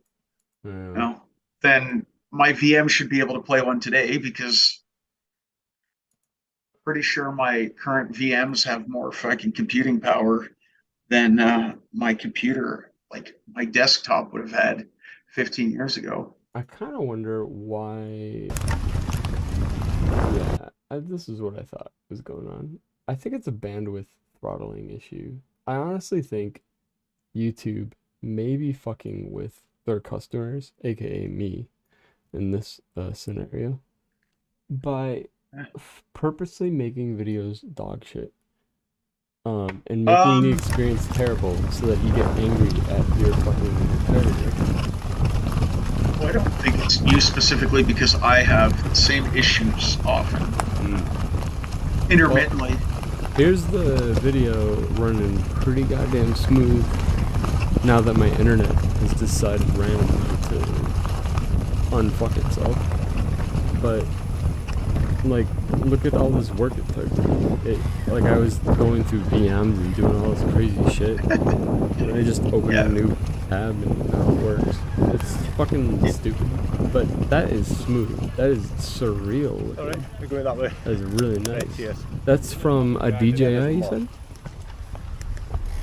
S2: then my VM should be able to play one today, because I'm pretty sure my current VMs have more fucking computing power than my computer, like my desktop, would have had 15 years ago.
S1: I kind of wonder why. Yeah, this is what I thought was going on. I think it's a bandwidth throttling issue. I honestly think YouTube may be fucking with their customers, aka me, in this scenario, by purposely making videos dog shit, and making the experience terrible so that you get angry at your fucking competitor.
S2: Well, I don't think it's you specifically, because I have the same issues often, intermittently.
S1: Well, here's the video running pretty goddamn smooth now that my internet has decided randomly to unfuck itself. But, like, look at all this work it took. Like, I was going through VMs and doing all this crazy shit, and I just opened a new tab and now it works. It's fucking stupid, but that is smooth. That is surreal.
S6: Alright, we're going that way.
S1: That's really nice.
S6: Right, yes.
S1: That's from a DJI, you said?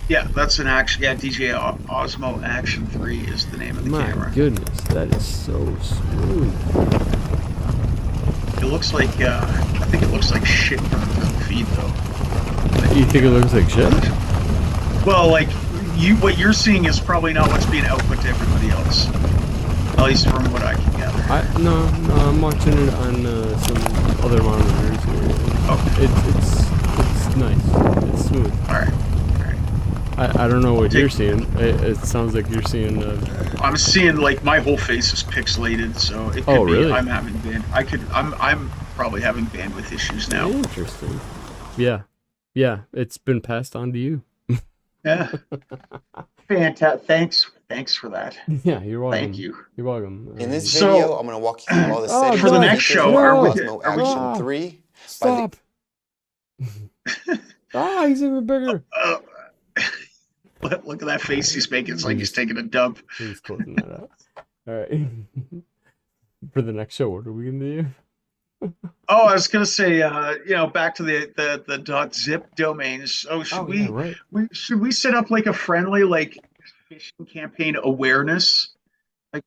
S2: Yeah, that's an action. Yeah, DJI Osmo Action 3 is the name of the camera.
S1: My goodness, that is so smooth.
S2: It looks like, I think it looks like shit from the feed, though.
S1: You think it looks like shit?
S2: Well, like, what you're seeing is probably not what's being output to everybody else. At least from what I can gather.
S1: No, I'm watching it on some other monitors here.
S2: Okay.
S1: It's nice. It's smooth.
S2: Alright.
S1: I don't know what you're seeing. It sounds like you're seeing.
S2: I'm seeing, like, my whole face is pixelated, so it could be
S1: really?
S2: I'm having I'm probably having bandwidth issues now.
S1: Interesting. Yeah, it's been passed on to you.
S2: Yeah. Fantastic. Thanks for that.
S1: Yeah, you're welcome.
S2: Thank you.
S1: You're welcome.
S7: In this video, I'm going to walk you through all the settings
S2: for the next show,
S7: Osmo Action 3.
S1: Stop. He's even bigger.
S2: Look at that face he's making. It's like he's taking a dump.
S1: He's closing that out. All right. For the next show, what are we gonna do?
S2: Oh, I was gonna say, back to the .zip domains. Should we set up like a friendly, like, phishing campaign awareness, like,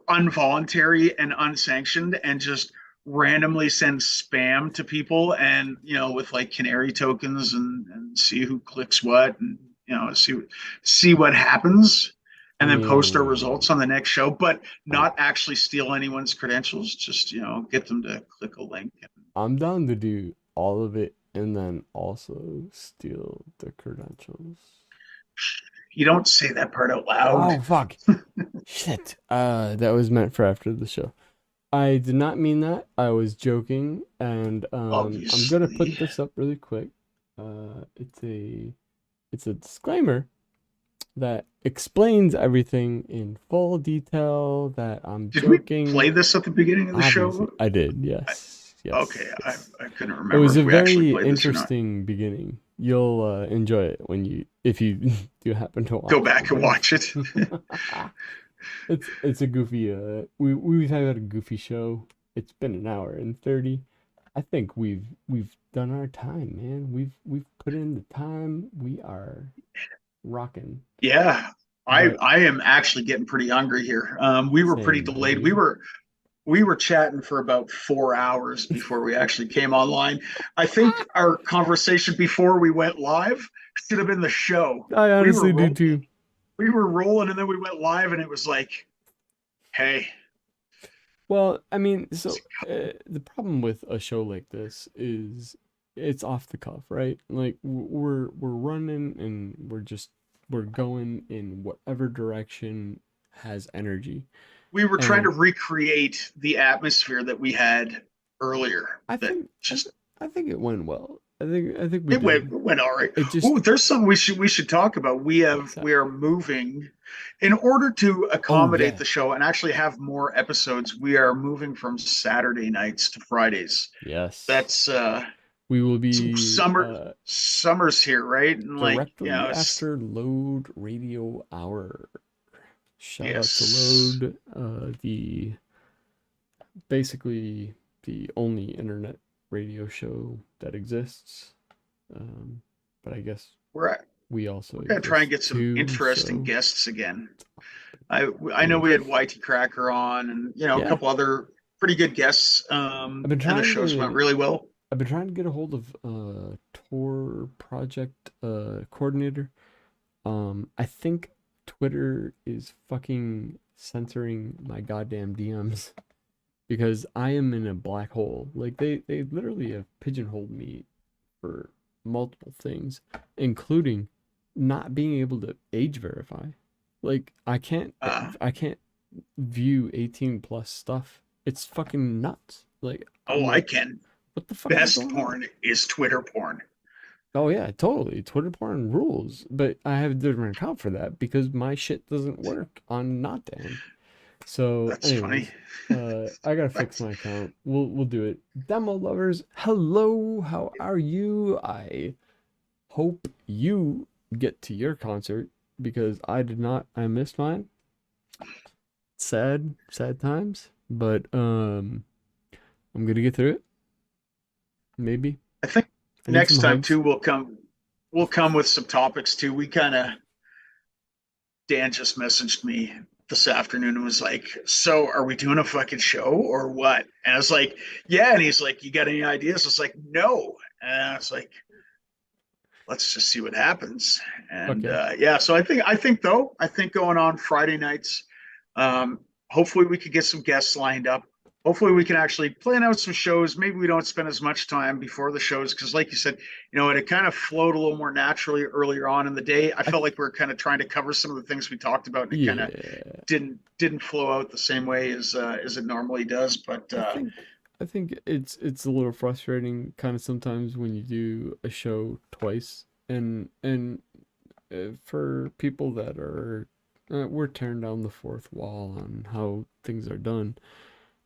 S2: involuntary and unsanctioned, and just randomly send spam to people, and with like canary tokens, and see who clicks what, and see what happens, and then post our
S1: Mm.
S2: results on the next show, but not actually steal anyone's credentials. Just, get them to click a link.
S1: I'm down to do all of it and then also steal the credentials.
S2: You don't say that part out loud.
S1: Oh, fuck. Shit. That was meant for after the show. I did not mean that. I was joking, and I'm gonna put this up really quick. It's a disclaimer that explains everything in full detail. That I'm
S2: Did
S1: joking.
S2: we play this at the beginning of the
S1: Obviously,
S2: show?
S1: I did. Yes. Yes.
S2: Okay,
S1: yes.
S2: I couldn't remember.
S1: It was a
S2: if we actually
S1: very
S2: played this or not.
S1: interesting beginning. You'll enjoy it if you do happen to watch.
S2: Go back and watch it.
S1: It's a goofy. We've had a goofy show. It's been an hour and 30. I think we've done our time, man. We've put in the time. We are rocking.
S2: Yeah, I am actually getting pretty hungry here. We were pretty
S1: Same,
S2: delayed.
S1: buddy.
S2: We were chatting for about 4 hours before we actually came online. I think our conversation before we went live should have been the show.
S1: I honestly do too.
S2: We were rolling and then we went live and it was like, hey.
S1: Well, I mean, so the problem with a show like this is it's off the cuff, right? Like we're running and we're going in whatever direction has energy.
S2: We were trying to recreate the atmosphere that we had earlier.
S1: I think it went well. I think
S2: it went all right. There's something we should talk about. We are moving in order to accommodate the show and actually have more episodes. We are moving from Saturday nights to Fridays.
S1: Yes,
S2: that's
S1: we will be
S2: summer's here, right? And
S1: directly after Load Radio Hour. Shout out to Load, basically the only internet radio show that exists. But I guess we also
S2: we're gonna try and get some interesting guests again. I know we had YT Cracker on, and a couple other pretty good guests. And the shows went really well.
S1: I've been trying to get a hold of tour project coordinator. I think Twitter is fucking censoring my goddamn DMs because I am in a black hole. Like they literally have pigeonholed me for multiple things, including not being able to age verify. Like I can't view 18 plus stuff. It's fucking nuts. Like
S2: I can.
S1: What the fuck?
S2: Best porn is Twitter porn.
S1: Oh yeah, totally. Twitter porn rules, but I have a different account for that because my shit doesn't work on Notdan. So
S2: that's funny.
S1: I gotta fix my account. We'll do it. Demo lovers, hello. How are you? I hope you get to your concert because I did not. I missed mine. Sad times. But I'm gonna get through it. Maybe.
S2: I think next time too we'll come with some topics too. Dan just messaged me this afternoon and was like, so are we doing a fucking show or what? And I was like, yeah. And he's like, you got any ideas? I was like, no. And I was like, let's just see what happens. And so I think going on Friday nights, hopefully we could get some guests lined up. Hopefully we can actually plan out some shows. Maybe we don't spend as much time before the shows because, like you said, it kind of flowed a little more naturally earlier on in the day. I felt like we were kind of trying to cover some of the things we talked about, and it kind of didn't flow out the same way as it normally does. But
S1: I think it's a little frustrating, kind of sometimes when you do a show twice, and for people that are we're tearing down the fourth wall on how things are done.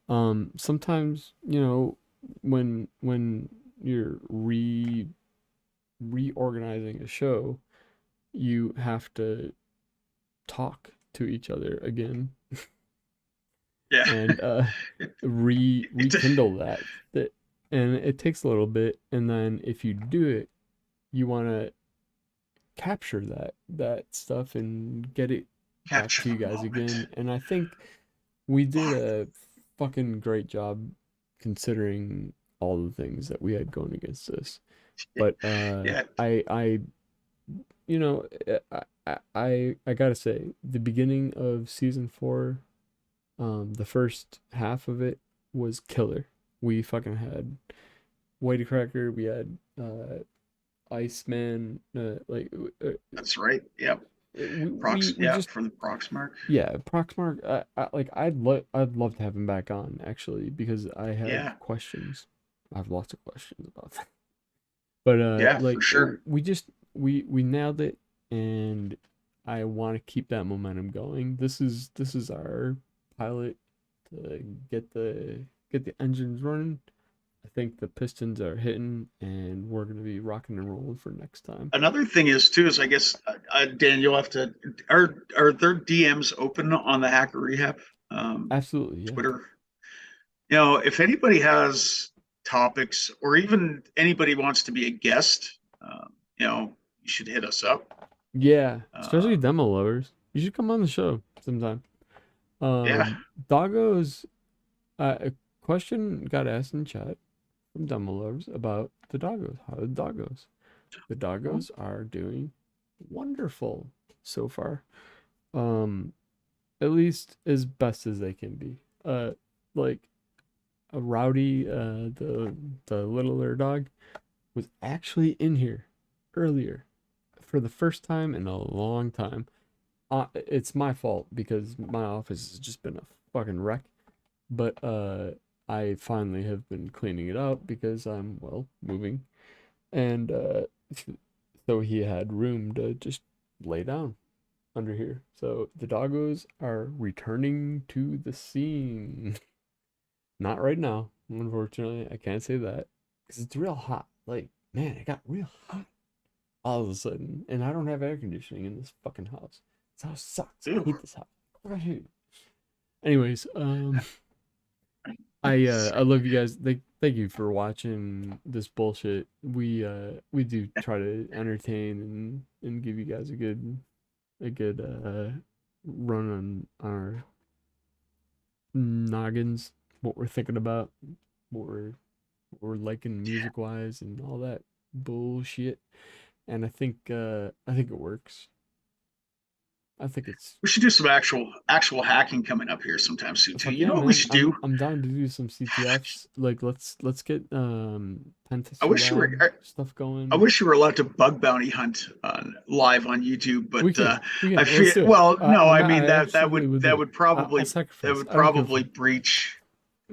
S1: Sometimes, when you're reorganizing a show, you have to talk to each other again.
S2: Yeah.
S1: And rekindle that. And it takes a little bit, and then if you do it, you want to capture that stuff and get it back to you guys again. And I think we did a fucking great job considering all the things that we had going against us. But I I gotta say, the beginning of season 4, the first half of it was killer. We fucking had Whitey Cracker, we had Iceman,
S2: That's right. Yep.
S1: we just
S2: for the Proxmark.
S1: yeah, Proxmark. I'd love to have him back on actually because I have questions. I have lots of questions about that. But
S2: for sure.
S1: We nailed it, and I want to keep that momentum going. This is our pilot to get the engines running. I think the pistons are hitting, and we're gonna be rocking and rolling for next time.
S2: Another thing is I guess Dan, you'll have to are there DMs open on the Hacker.Rehab?
S1: Absolutely, yeah.
S2: Twitter. If anybody has topics or even anybody wants to be a guest, you should hit us up.
S1: Yeah, especially demo lovers. You should come on the show sometime. Doggos, a question got asked in chat from demo lovers about the doggos. How are the doggos? The doggos are doing wonderful so far. At least as best as they can be. Like a Rowdy, the littler dog, was actually in here earlier for the first time in a long time. It's my fault because my office has just been a fucking wreck. But I finally have been cleaning it out because I'm moving, and so he had room to just lay down under here. So the doggos are returning to the scene. Not right now, unfortunately. I can't say that because it's real hot. Like, man, it got real hot all of a sudden, and I don't have air conditioning in this fucking house. This house sucks. I hate this house. Anyways, I love you guys. Thank you for watching this bullshit. We do try to entertain and give you guys a good run on our noggins, what we're thinking about, what we're liking music wise and all that bullshit. And I think it works. I think
S2: we should do some actual hacking coming up here sometime soon too. You know what
S1: man,
S2: we should do?
S1: I'm down to do some CTFs. Like let's get pen tester
S2: I wish you were
S1: stuff going.
S2: I wish you were allowed to bug bounty hunt live on YouTube, but
S1: we can.
S2: I feel that would
S1: probably
S2: probably breach.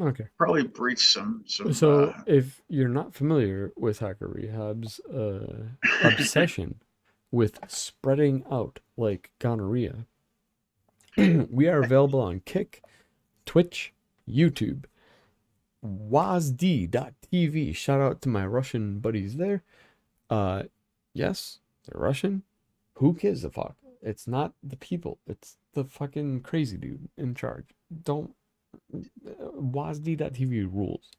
S1: Okay.
S2: Probably breach some.
S1: So if you're not familiar with Hacker.Rehab's obsession with spreading out like gonorrhea, we are available on Kick, Twitch, YouTube, WASD.tv. Shout out to my Russian buddies there. Yes, they're Russian. Who gives a fuck? It's not the people. It's the fucking crazy dude in charge. WASD.tv rules.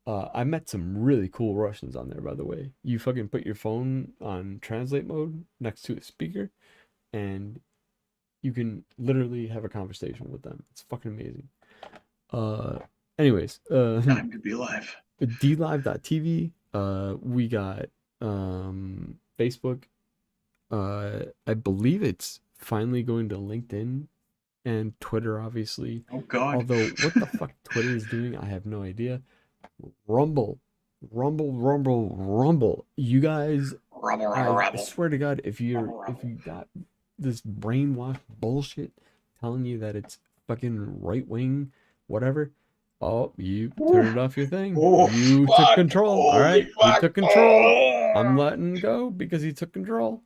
S1: I met some really cool Russians on there, by the way. You fucking put your phone on translate mode next to a speaker, and you can literally have a conversation with them. It's fucking amazing. Anyways,
S2: time to be alive.
S1: DLive.tv. We got Facebook. I believe it's finally going to LinkedIn and Twitter, obviously.
S2: Oh God.
S1: Although what the fuck Twitter is doing, I have no idea. Rumble. You guys, I swear to God, if you got this brainwashed bullshit telling you that it's fucking right wing, whatever, you turned off your thing. You took control. All right, he took control. I'm letting go because he took control.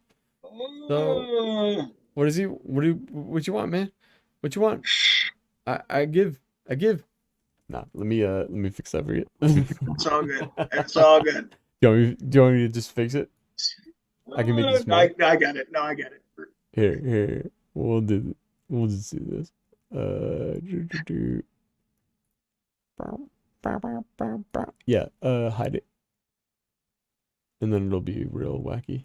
S1: So, what you want, man? What you want? I give. Nah, let me fix that for you.
S2: It's all good. It's all good.
S1: Do you want me to just fix it? I can make it small.
S2: I got it. No, I got it.
S1: Here. We'll just do this. Yeah, hide it. And then it'll be real wacky.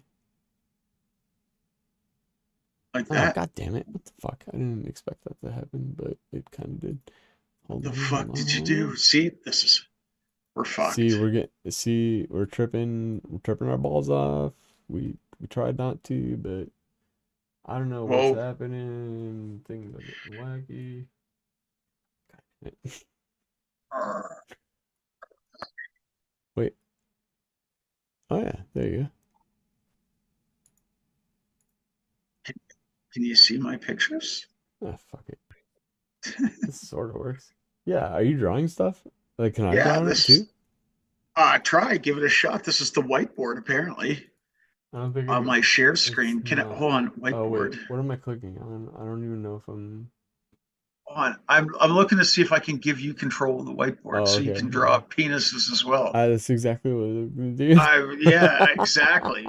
S2: Like that?
S1: Oh, God damn it. What the fuck? I didn't expect that to happen, but it kind of did.
S2: What the fuck did you do? See, we're fucked.
S1: We're tripping our balls off. We tried not to, but I don't know
S2: Whoa.
S1: what's happening. Things are getting wacky. Wait. Oh yeah, there you
S2: Can you see my pictures?
S1: go. Ah, fuck it. This sort of works. Yeah, are you drawing stuff? Like, can I
S2: Yeah,
S1: draw on it too?
S2: Try, give it a shot. This is the whiteboard, apparently.
S1: I don't think
S2: On my shared
S1: it's
S2: screen. Can I
S1: not.
S2: hold on?
S1: Oh wait,
S2: Whiteboard.
S1: what am I clicking on? I don't even know if I'm.
S2: Hold on. I'm looking to see if I can give you control of the whiteboard
S1: Oh,
S2: so you
S1: okay.
S2: can draw penises as well.
S1: That's exactly what I'm gonna do.
S2: Yeah, exactly.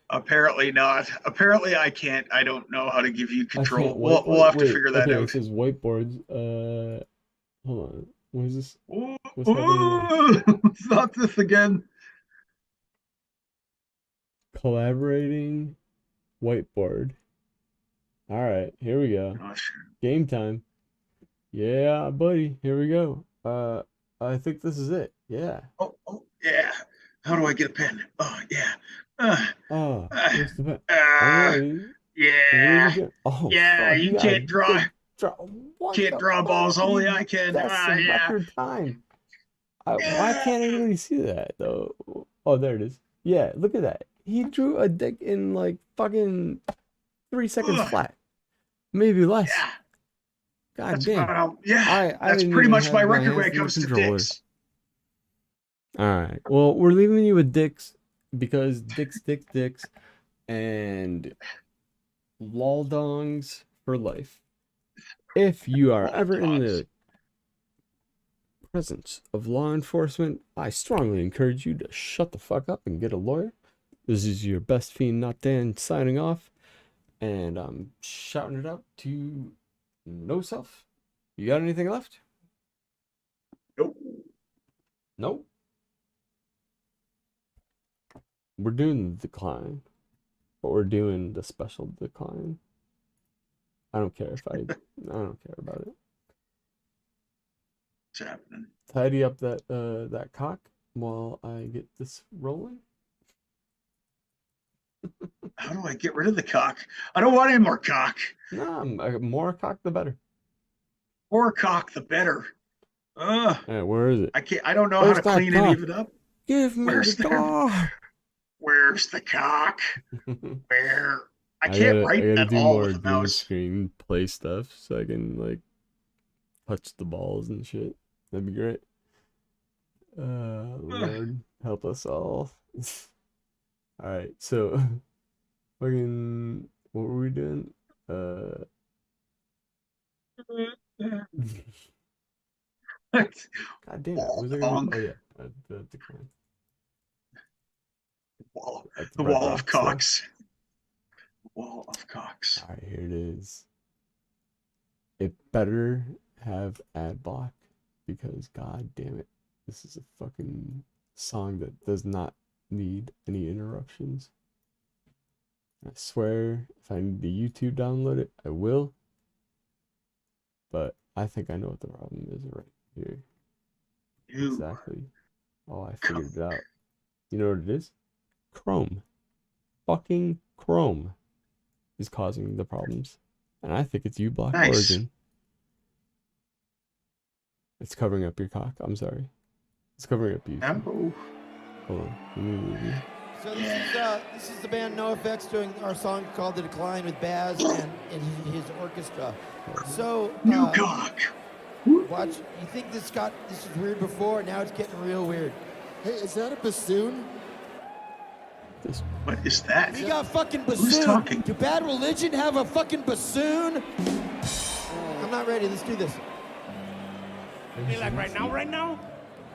S2: Apparently not. Apparently I can't. I don't know how to give you
S1: I
S2: control.
S1: can't.
S2: We'll have to
S1: Wait.
S2: figure that
S1: Okay,
S2: out.
S1: it says whiteboards. Hold on. What is this?
S2: Ooh,
S1: What's happening now?
S2: not this again.
S1: Collaborating whiteboard. All right, here we go.
S2: Oh, sure.
S1: Game time. Yeah, buddy. Here we go. I think this is it. Yeah.
S2: Oh, yeah. How do I get a pen? Oh, yeah.
S1: Oh, where's the pen?
S2: uh,
S1: I'm ready.
S2: yeah.
S1: Oh,
S2: Yeah,
S1: fuck,
S2: you can't draw.
S1: What
S2: Can't
S1: the
S2: draw
S1: fuck?
S2: balls. Only
S1: You-
S2: I can.
S1: That's some
S2: Yeah.
S1: record time. Why can't anybody see that though? Oh, there it is. Yeah, look at that. He drew a dick in like fucking 3 seconds
S2: Ugh.
S1: flat, maybe less.
S2: Yeah.
S1: God
S2: That's
S1: damn.
S2: about, yeah.
S1: I
S2: That's
S1: didn't
S2: pretty
S1: even
S2: much
S1: have
S2: my
S1: my
S2: record when
S1: hands
S2: it
S1: on the
S2: comes to
S1: controller.
S2: dicks.
S1: All right. Well, we're leaving you with dicks because dicks, and lol-dongs for life. If you are ever in the presence of law enforcement, I strongly encourage you to shut the fuck up and get a lawyer. This is your best fiend, not Dan, signing off, and I'm shouting it out to no self. You got anything left?
S2: Nope.
S1: Nope. We're doing the decline, but we're doing the special decline. I don't care if I don't care about it.
S2: What's happening?
S1: Tidy up that cock while I get this rolling.
S2: How do I get rid of the cock? I don't want any more cock.
S1: Nah, more cock the better.
S2: More cock, the better.
S1: Hey, where is it?
S2: I can't. I don't know
S1: Where's
S2: how to
S1: that
S2: clean any
S1: cock?
S2: of it up.
S1: Give me
S2: Where's
S1: the
S2: the-
S1: cock.
S2: Where's the cock? Where? I
S1: I
S2: can't write
S1: gotta
S2: at
S1: do
S2: all
S1: more
S2: with a
S1: green
S2: mouse.
S1: screen play stuff so I can like touch the balls and shit. That'd be great. Lord help us all. All right, so fucking what were we doing? God damn it! What was I gonna do? Oh yeah, the decline.
S2: The wall of cocks. Wall of cocks.
S1: All right, here it is. It better have ad block because god damn it, this is a fucking song that does not need any interruptions. I swear, if I need to YouTube download it, I will. But I think I know what the problem is right here. Exactly. Oh, I figured it out. You know what it is? Chrome. Fucking Chrome is causing the problems. And I think it's uBlock Origin. It's covering up your cock. I'm sorry. It's covering up you.
S2: No.
S1: Hold on. Let me move you.
S8: So this is the band NoFX doing our song called The Decline with Baz and his orchestra. So
S2: New cock.
S8: Watch. You think this is weird before? Now it's getting real weird.
S9: Hey, is that a bassoon?
S2: What is that?
S8: We got fucking bassoon.
S2: Who's talking?
S8: Do Bad Religion have a fucking bassoon? I'm not ready. Let's do this.
S3: Like right now?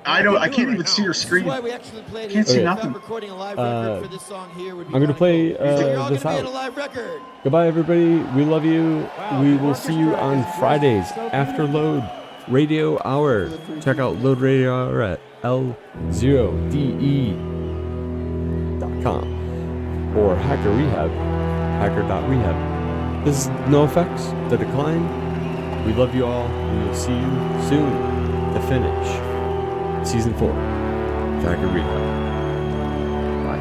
S2: I can't even see your
S8: This is
S2: screen.
S8: why we actually played
S2: Can't
S8: it.
S2: see
S8: In
S2: nothing.
S8: fact, recording a live record for this song here would be
S1: I'm gonna play
S8: cool. So you're all
S1: this
S8: gonna be in a
S1: out.
S8: live record.
S1: Goodbye, everybody. We love you. We will see you on Fridays after Load Radio Hour. Check out Load Radio Hour at L0DE.com or Hacker.Rehab, Hacker.Rehab. This is NoFX, The Decline. We love you all. We will see you soon to finish Season 4, Hacker.Rehab. Bye.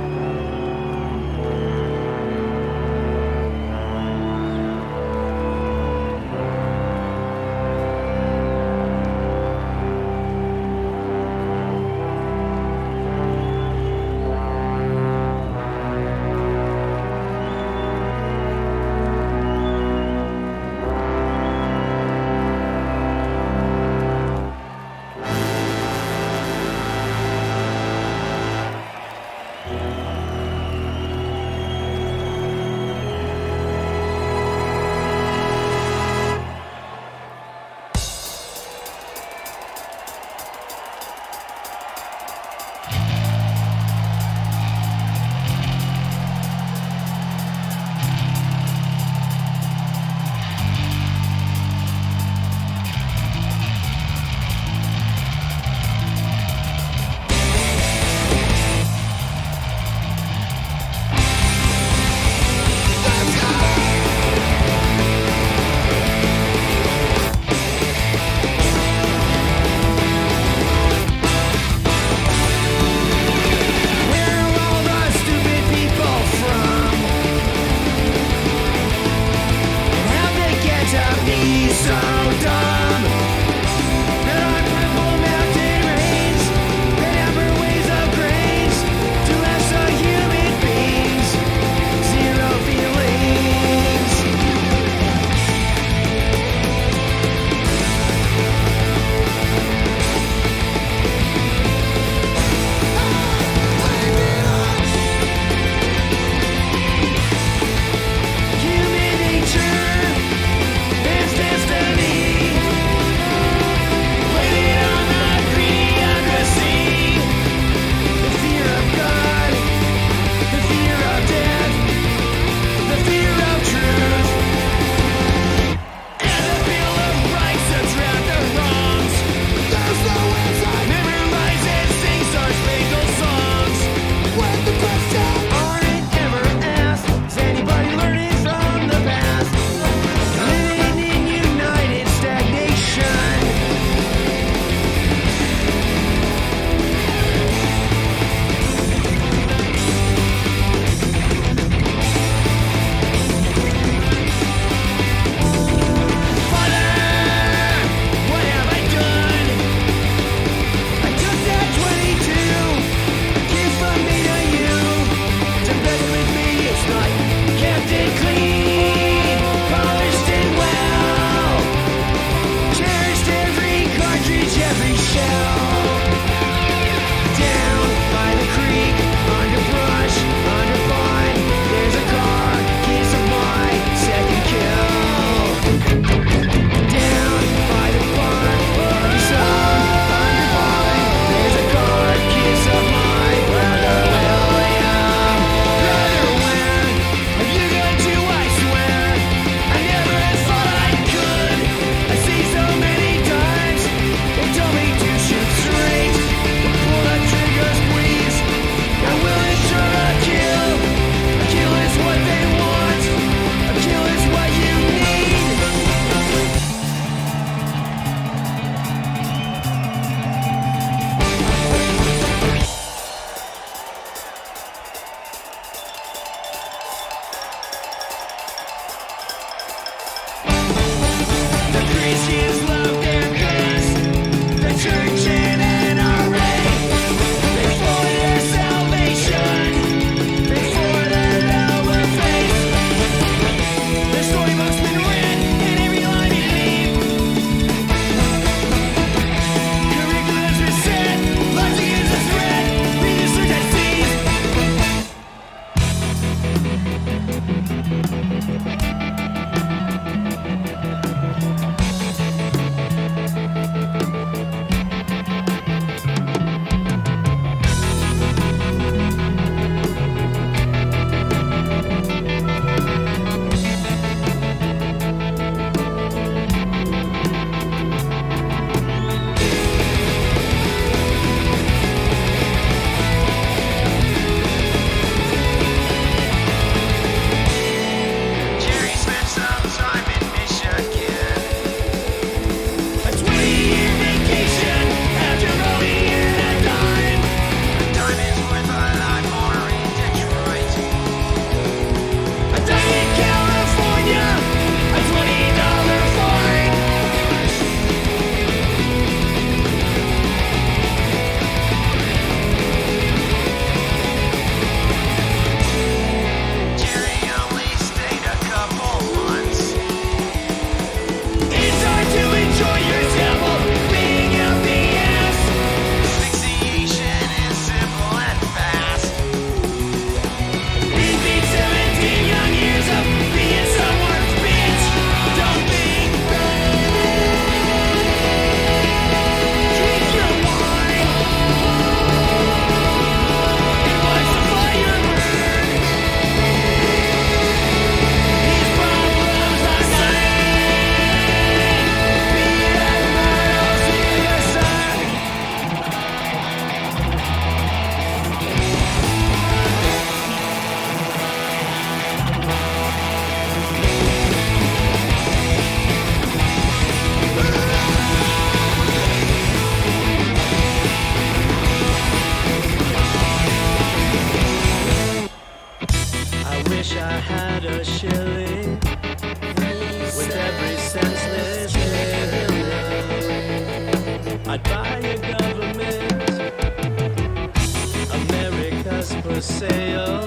S10: Christians love their cause. The church and NRA. They for their salvation. They for their lower faith. The storybook's been read and every line you leave. Curriculum's been set. Logic is a threat. Read the search I see. Jerry spent some time in Michigan. A 20-year vacation after rolling a dime. A dime is worth a lot more in Detroit. A dime in California, a $20 fine. Jerry only stayed a couple months. It's hard to enjoy yourself being out the ass. Asphyxiation is simple and fast. It beats 17 young years of being someone's bitch. Don't think. Drink your wine. And watch the fire burn. These problems are I wish I had a shilling with every senseless killing. I'd buy a government, America's for sale,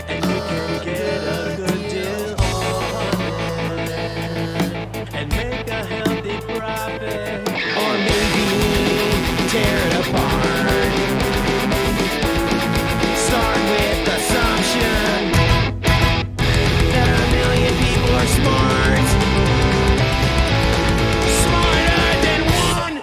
S10: and you can get a good deal on it, and make a healthy profit, or maybe tear it apart. Start with the assumption that a million people are smart. Smarter than one.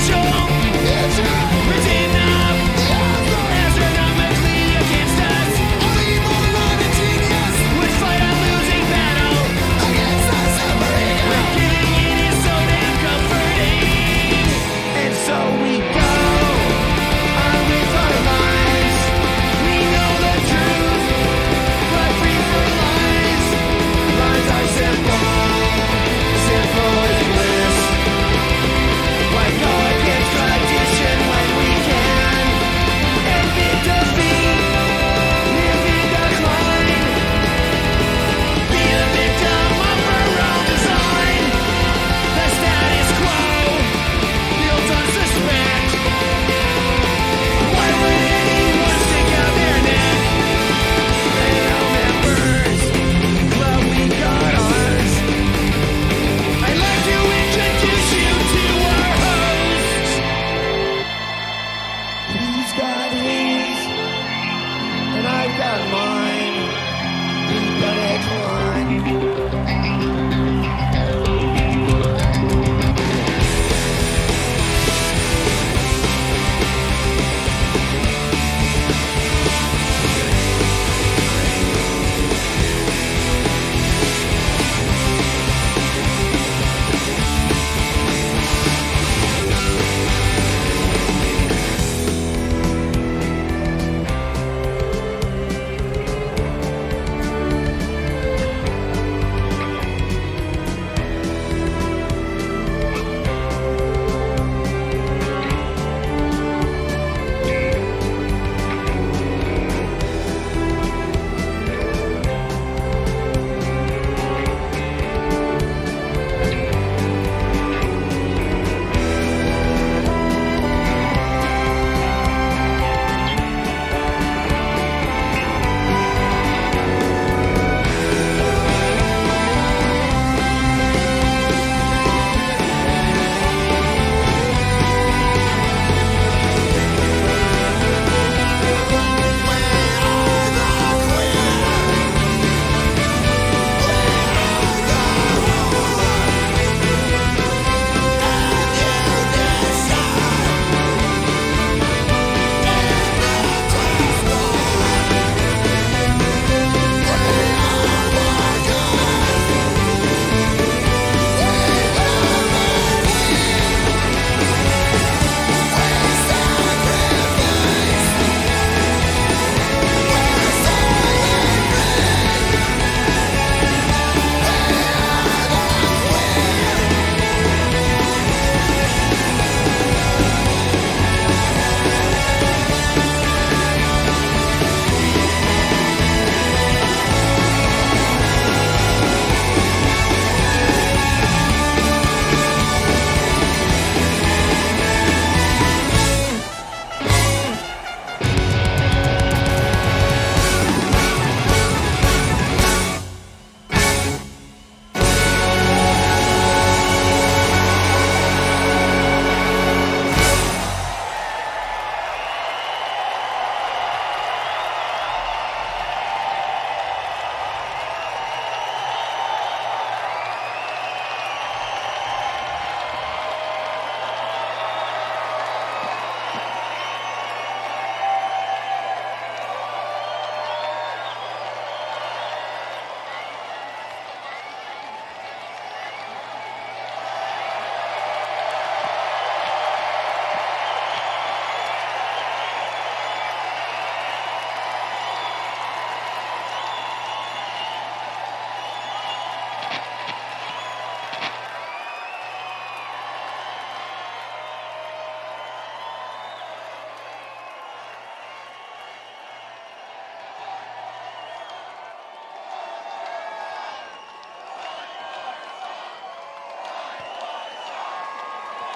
S10: Essential, resistance.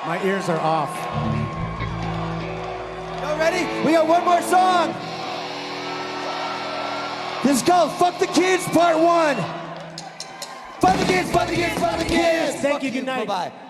S8: My ears are off. Y'all ready? We got one more song. This is called Fuck the Kids Part 1. Fuck the kids, fuck the kids, fuck the kids. Thank you, good night. Bye-bye.